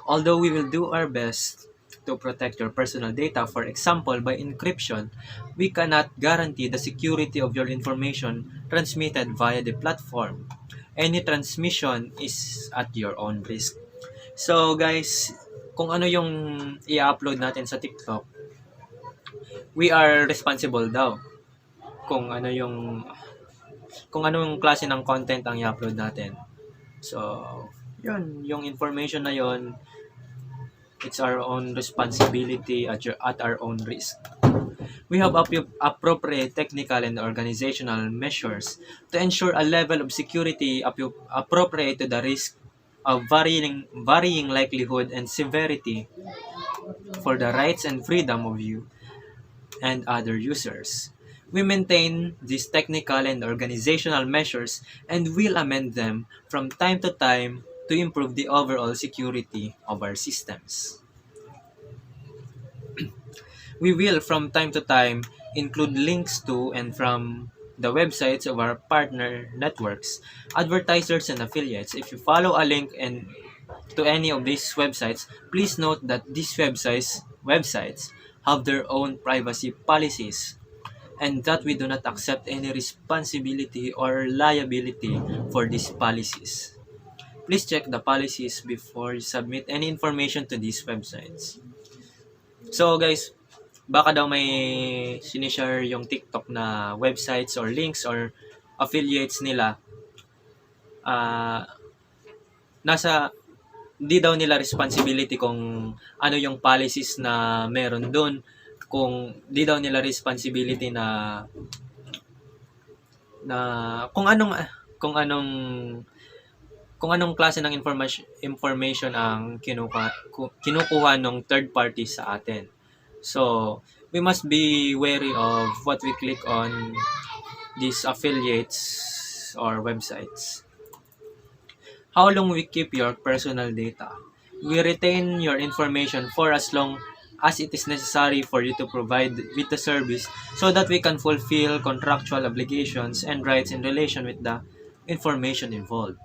Although we will do our best to protect your personal data, for example, by encryption, we cannot guarantee the security of your information transmitted via the platform. Any transmission is at your own risk. So guys, kung ano yung i-upload natin sa TikTok, we are responsible daw kung anong klase ng content ang i-upload natin. So, yun, yung information na yun, it's our own responsibility at our own risk. We have appropriate technical and organizational measures to ensure a level of security appropriate to the risk of varying likelihood and severity for the rights and freedom of you and other users. We maintain these technical and organizational measures and will amend them from time to time to improve the overall security of our systems. We will from time to time include links to and from the websites of our partner networks, advertisers, and affiliates. If you follow a link to any of these websites, please note that these websites have their own privacy policies and that we do not accept any responsibility or liability for these policies. Please check the policies before you submit any information to these websites. So guys, baka daw may sinishare yung TikTok na websites or links or affiliates nila. Nasa di daw nila responsibility kung ano yung policies na meron doon, kung di daw nila responsibility na kung anong kung anong kung anong klase ng information ang kinukuha ng third party sa atin. So, we must be wary of what we click on these affiliates or websites. How long we keep your personal data? We retain your information for as long as it is necessary for you to provide with the service so that we can fulfill contractual obligations and rights in relation with the information involved.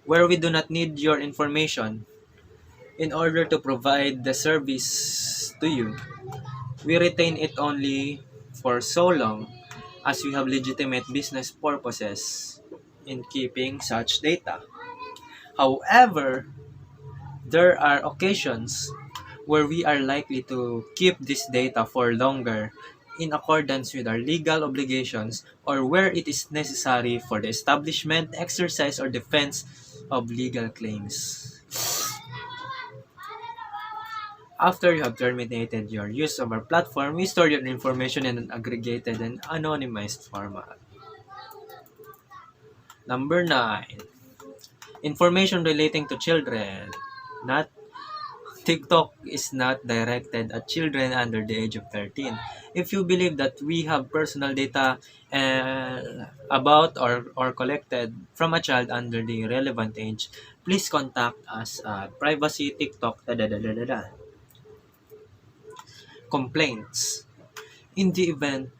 Where we do not need your information in order to provide the service to you, we retain it only for so long as we have legitimate business purposes in keeping such data. However, there are occasions where we are likely to keep this data for longer in accordance with our legal obligations or where it is necessary for the establishment, exercise, or defense of legal claims. After you have terminated your use of our platform, we store your information in an aggregated and anonymized format. Number 9. Information relating to children. Not TikTok is not directed at children under the age of 13. If you believe that we have personal data about or collected from a child under the relevant age, please contact us at privacy TikTok. Complaints. In the event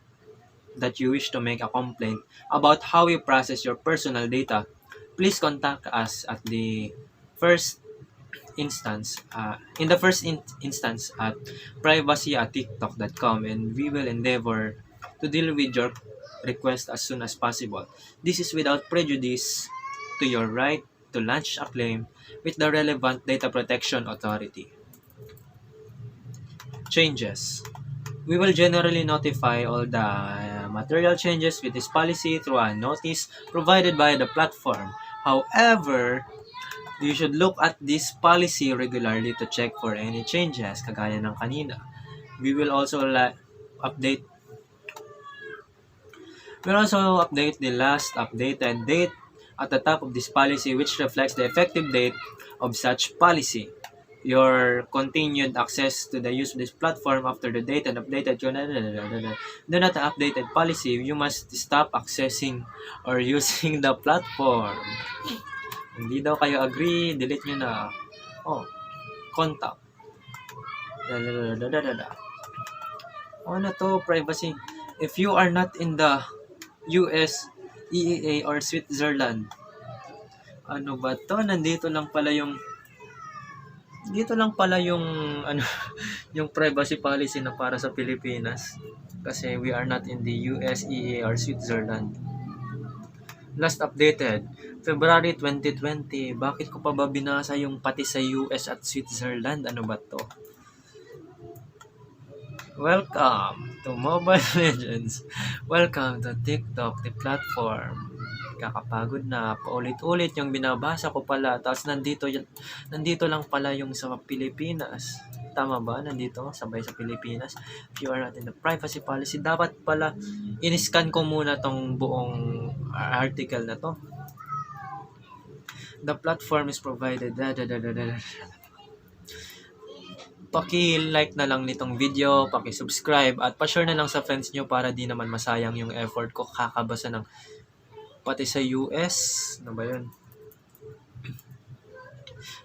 that you wish to make a complaint about how we process your personal data, please contact us at the first instance at privacy@tiktok.com, and we will endeavor to deal with your request as soon as possible. This is without prejudice to your right to launch a claim with the relevant data protection authority. Changes. We will generally notify all the material changes with this policy through a notice provided by the platform. However, you should look at this policy regularly to check for any changes, kagaya ng kanina. We will also update the last updated date at the top of this policy, which reflects the effective date of such policy. Your continued access to the use of this platform after the date and updated do not updated policy, you must stop accessing or using the platform. Hindi daw kayo agree, delete nyo na. Contact. Ano to, privacy? If you are not in the US, EEA, or Switzerland, ano ba to? Nandito lang pala yung yung privacy policy na para sa Pilipinas. Kasi we are not in the US, EEA, or Switzerland. Last updated, February 2020. Bakit ko pa ba binasa yung pati sa US at Switzerland? Ano ba to? Welcome to Mobile Legends. Welcome to TikTok, the platform. Kakapagod na, paulit-ulit yung binabasa ko pala. Tapos nandito lang pala yung sa Pilipinas. Tama ba? Nandito, sabay sa Pilipinas. If you are not in the privacy policy, dapat pala in-scan ko muna tong buong article na to. The platform is provided. Paki-like na lang nitong video, paki-subscribe, at pa-share na lang sa friends nyo para di naman masayang yung effort ko kakabasa ng pati sa US. Ano ba yun?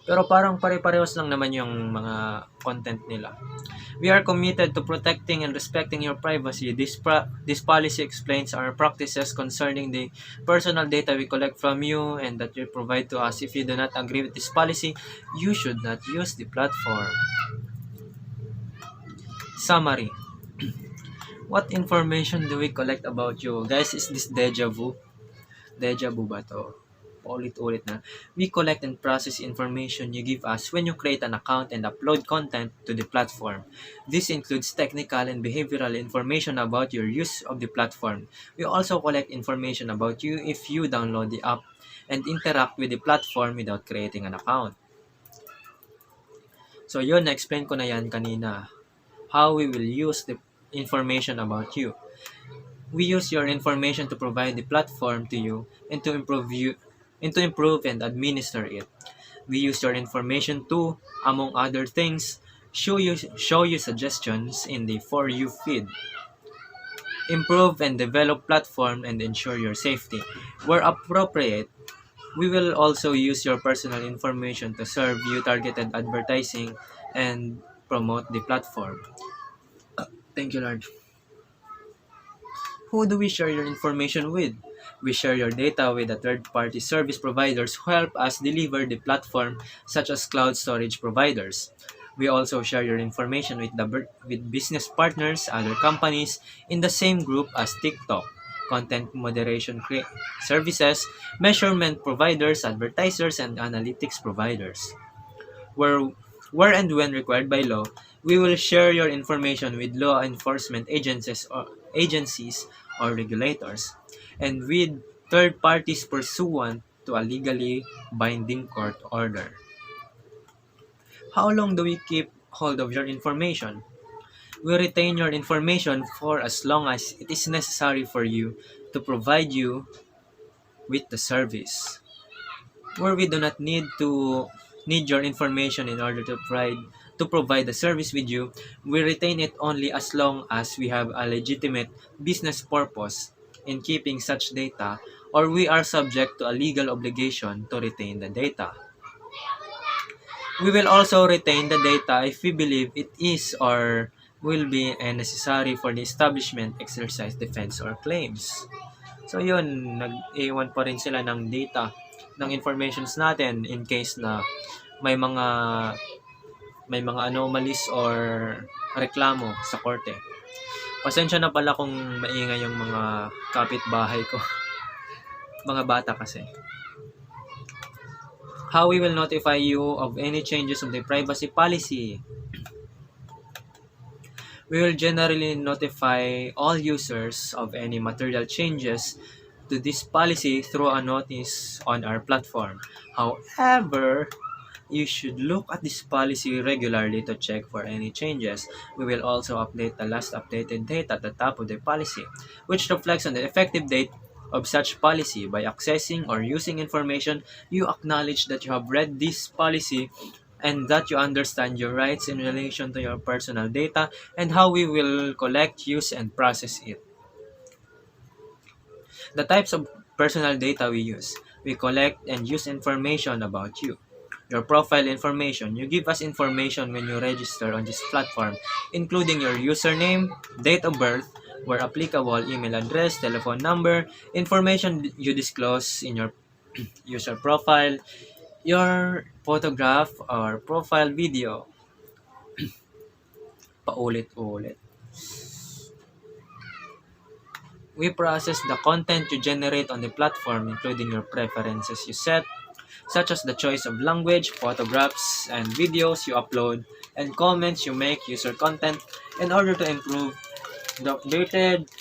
Pero parang pare-parehas lang naman yung mga content nila. We are committed to protecting and respecting your privacy. This policy explains our practices concerning the personal data we collect from you and that you provide to us. If you do not agree with this policy, you should not use the platform. Summary. What information do we collect about you? Guys, is this deja vu? Deja vu ba to? Ulit-ulit na. We collect and process information you give us when you create an account and upload content to the platform. This includes technical and behavioral information about your use of the platform. We also collect information about you if you download the app and interact with the platform without creating an account. So yun, na-explain ko na yan kanina. How we will use the information about you. We use your information to provide the platform to you and to improve and administer it. We use your information to, among other things, show you suggestions in the For You feed, improve and develop platform and ensure your safety. Where appropriate, we will also use your personal information to serve you targeted advertising and promote the platform. Thank you, Lord. Who do we share your information with? We share your data with the third-party service providers who help us deliver the platform, such as cloud storage providers. We also share your information with business partners, other companies in the same group as TikTok, content moderation services, measurement providers, advertisers, and analytics providers. Where, where and when required by law, we will share your information with law enforcement agencies or regulators, and with third parties pursuant to a legally binding court order. How long do we keep hold of your information? We retain your information for as long as it is necessary for you to provide you with the service. Where we do not need your information in order to provide the service with you, we retain it only as long as we have a legitimate business purpose in keeping such data, or we are subject to a legal obligation to retain the data. We will also retain the data if we believe it is or will be necessary for the establishment, exercise, defense, or claims. So yun, nag-iwan pa rin sila ng data, ng informations natin in case na may mga may mga anomalies or reklamo sa korte. Pasensya na pala kung maingay yung mga kapitbahay ko. Mga bata kasi. How we will notify you of any changes of the privacy policy. We will generally notify all users of any material changes to this policy through a notice on our platform. However, you should look at this policy regularly to check for any changes. We will also update the last updated date at the top of the policy, which reflects on the effective date of such policy. By accessing or using information, you acknowledge that you have read this policy and that you understand your rights in relation to your personal data and how we will collect, use, and process it. The types of personal data we use. We collect and use information about you. Your profile information. You give us information when you register on this platform, including your username, date of birth, where applicable, email address, telephone number, information you disclose in your user profile, your photograph or profile video. Paulit-ulit. We process the content you generate on the platform, including your preferences you set, such as the choice of language, photographs, and videos you upload, and comments you make user content in order to improve the updated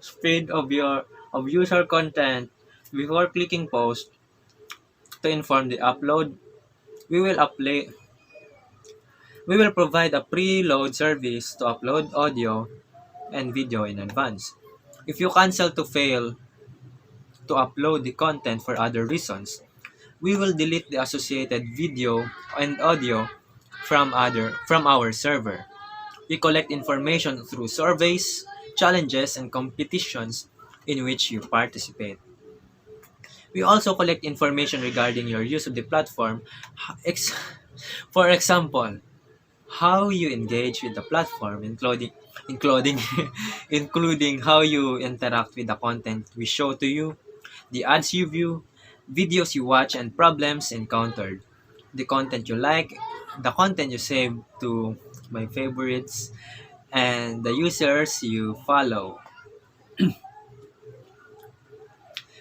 speed of user content. Before clicking post to inform the upload, we will upload we will provide a preload service to upload audio and video in advance. If you cancel to fail to upload the content for other reasons, we will delete the associated video and audio from our server. We collect information through surveys, challenges, and competitions in which you participate. We also collect information regarding your use of the platform. For example, how you engage with the platform, including including how you interact with the content we show to you, the ads you view, videos you watch, and problems encountered. The content you like, the content you save to my favorites, and the users you follow.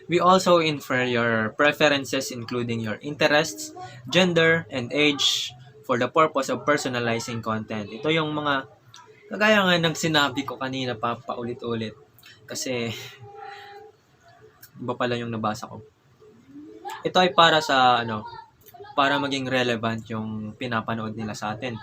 We also infer your preferences including your interests, gender, and age for the purpose of personalizing content. Ito yung mga kagaya nga ng sinabi ko kanina pa paulit-ulit kasi iba pala yung nabasa ko. Ito ay para sa para maging relevant yung pinapanood nila sa atin.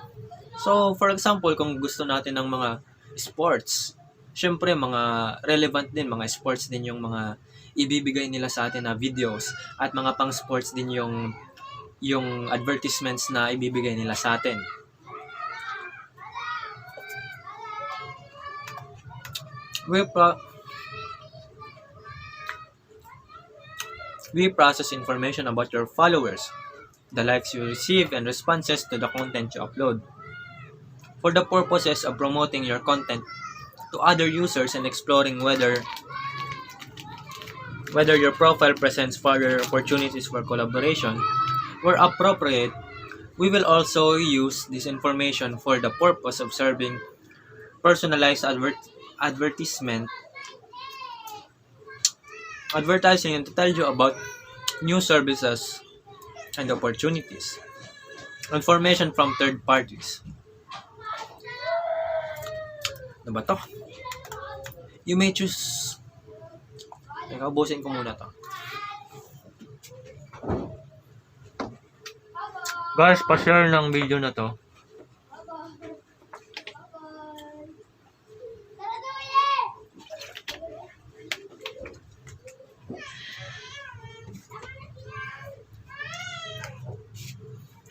So, for example, kung gusto natin ng mga sports, syempre mga relevant din, mga sports din yung mga ibibigay nila sa atin na videos at mga pang sports din yung advertisements na ibibigay nila sa atin. We process information about your followers, the likes you receive, and responses to the content you upload, for the purposes of promoting your content to other users and exploring whether your profile presents further opportunities for collaboration. Where appropriate, we will also use this information for the purpose of serving personalized advertising and to tell you about new services and opportunities. Information from third parties. Ano ba to? You may choose... Teka, ubusin ko muna to. Guys, pa-share ng video na to.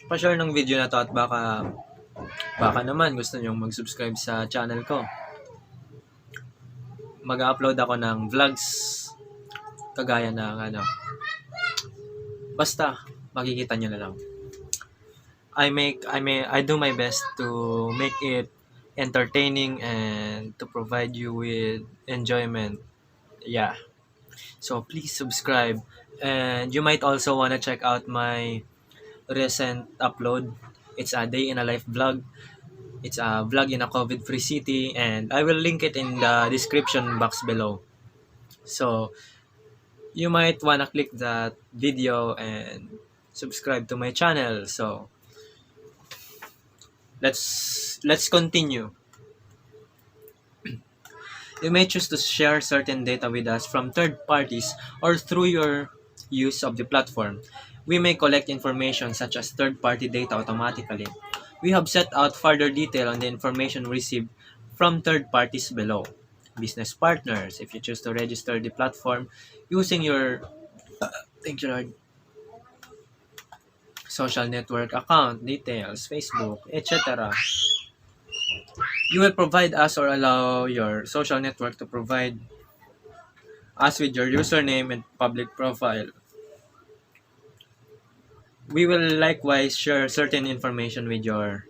Pa-share ng video na to at baka naman gusto nyo mag-subscribe sa channel ko. Mag-upload ako ng vlogs kagaya ng basta makikita nyo na lang. I do my best to make it entertaining and to provide you with enjoyment. Yeah. So please subscribe, and you might also want to check out my recent upload. It's a day in a life vlog. It's a vlog in a COVID-free city, and I will link it in the description box below. So you might wanna click that video and subscribe to my channel. So let's continue. You may choose to share certain data with us from third parties or through your use of the platform. We may collect information such as third-party data automatically. We have set out further detail on the information received from third parties below. Business partners, if you choose to register the platform using your thank you Lord, social network account details, Facebook, etc. You will provide us or allow your social network to provide us with your username and public profile. We will likewise share certain information with your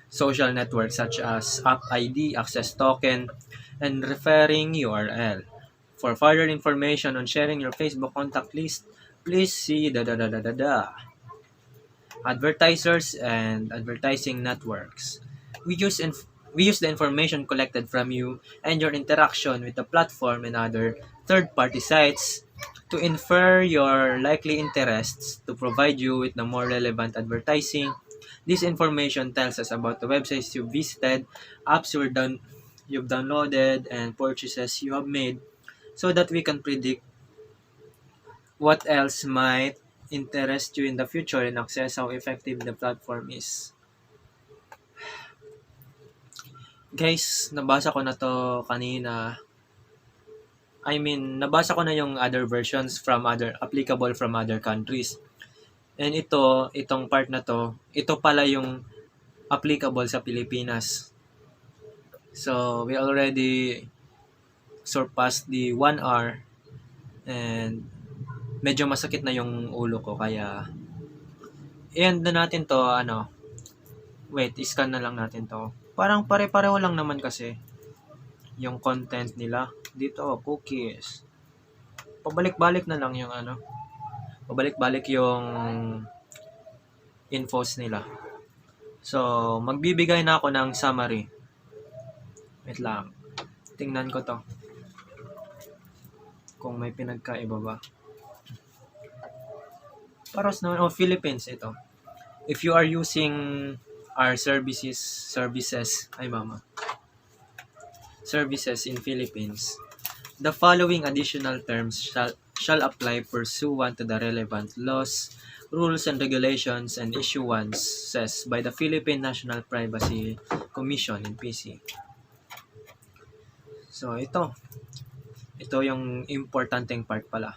social network such as app ID, access token, and referring URL. For further information on sharing your Facebook contact list, please see advertisers and advertising networks. We use the information collected from you and your interaction with the platform and other third-party sites to infer your likely interests to provide you with the more relevant advertising. This information tells us about the websites you've visited, apps you've downloaded, and purchases you have made so that we can predict what else might interest you in the future and assess how effective the platform is. Guys, nabasa ko na to kanina. Nabasa ko na yung other versions applicable from other countries. And itong part na to, ito pala yung applicable sa Pilipinas. So, we already surpassed the 1 hour and medyo masakit na yung ulo ko kaya i-end na natin to, i-scan na lang natin to. Parang pare-pareho lang naman kasi yung content nila. Dito, cookies. Pabalik-balik na lang yung pabalik-balik yung infos nila. So, magbibigay na ako ng summary. Wait lang. Tingnan ko to. Kung may pinagkaiba ba. Paros naman. Oh, Philippines ito. If you are using our services in Philippines, the following additional terms shall apply pursuant to the relevant laws, rules and regulations and issuances by the Philippine National Privacy Commission in PC. So ito yung importanteng part pala.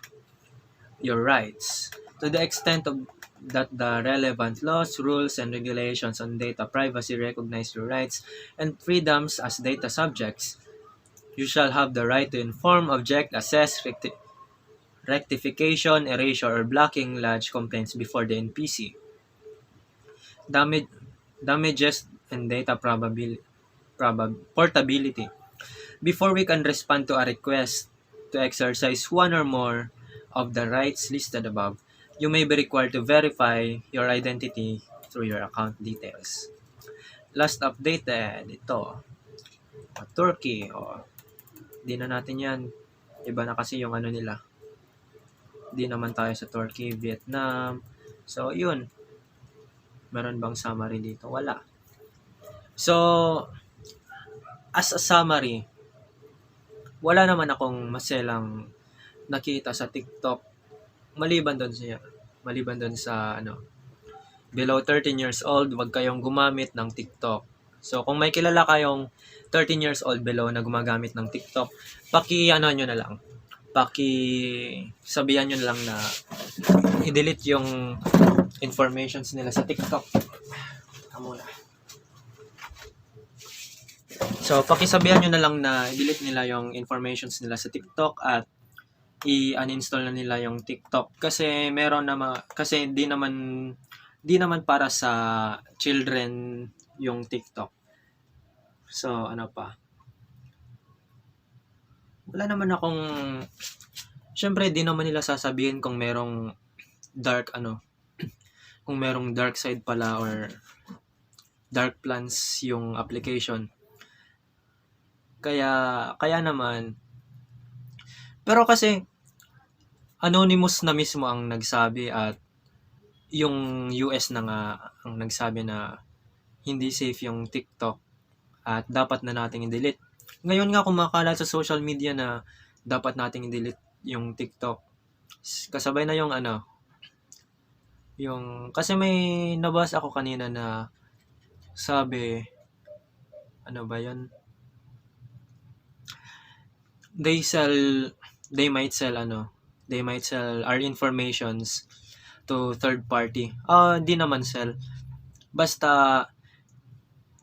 Your rights. To the extent of that the relevant laws, rules, and regulations on data privacy recognize your rights and freedoms as data subjects, you shall have the right to inform, object, assess, rectification, erasure, or blocking lodge complaints before the NPC. Damages and data portability. Before we can respond to a request to exercise one or more of the rights listed above, you may be required to verify your identity through your account details. Last updated, ito, Turkey, di na natin yan. Iba na kasi yung ano nila. Di naman tayo sa Turkey, Vietnam. So, yun. Meron bang summary dito? Wala. So, as a summary, wala naman akong maselang nakita sa TikTok maliban doon sa below 13 years old, wag kayong gumamit ng TikTok. So kung may kilala kayong 13 years old below na gumagamit ng TikTok, sabihan nyo na lang na i-delete yung informations nila sa TikTok. So pakisabihan nyo na lang na i-delete nila yung informations nila sa TikTok at i-uninstall na nila yung TikTok kasi di naman para sa children yung TikTok. So ano pa? Wala naman akong syempre di naman nila sasabihin kung merong kung merong dark side pala or dark plans yung application. Kaya naman pero kasi anonymous na mismo ang nagsabi at yung US na nga ang nagsabi na hindi safe yung TikTok at dapat na nating i-delete. Ngayon nga kumakalat sa social media na dapat nating i-delete yung TikTok. Kasabay na yung kasi may nabasa ako kanina na sabi they might sell our informations to third party. Di naman sell. Basta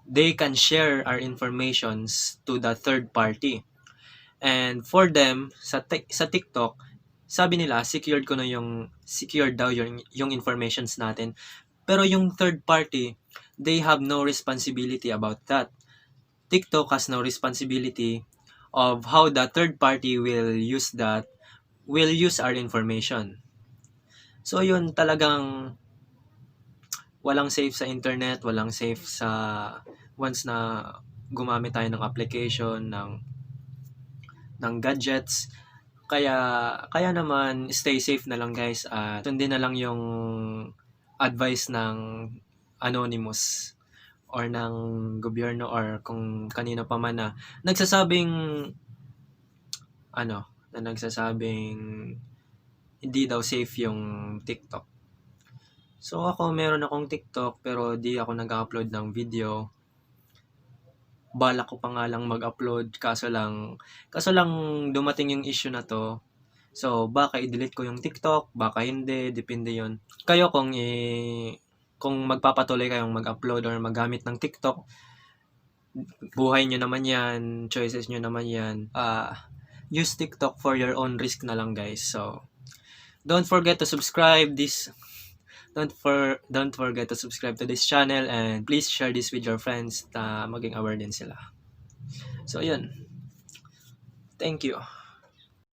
they can share our informations to the third party. And for them, sa TikTok, sabi nila, secured daw yung informations natin. Pero yung third party, they have no responsibility about that. TikTok has no responsibility of how the third party will use our information. So yun, talagang walang safe sa internet, walang safe sa once na gumamit tayo ng application, ng gadgets. Kaya naman, stay safe na lang guys at sundin na lang yung advice ng anonymous or ng gobyerno or kung kanino pa man na nagsasabing hindi daw safe yung TikTok. So ako meron akong TikTok pero di ako nag-upload ng video. Balak ko pa nga lang mag-upload kaso lang dumating yung issue na to. So baka i-delete ko yung TikTok, baka hindi, depende yon. Kayo kung magpapatuloy kayong mag-upload or maggamit ng TikTok, buhay nyo naman yan, choices nyo naman yan. Use TikTok for your own risk na lang guys. So don't forget to subscribe to this channel and please share this with your friends na maging aware din sila. So yun. Thank you.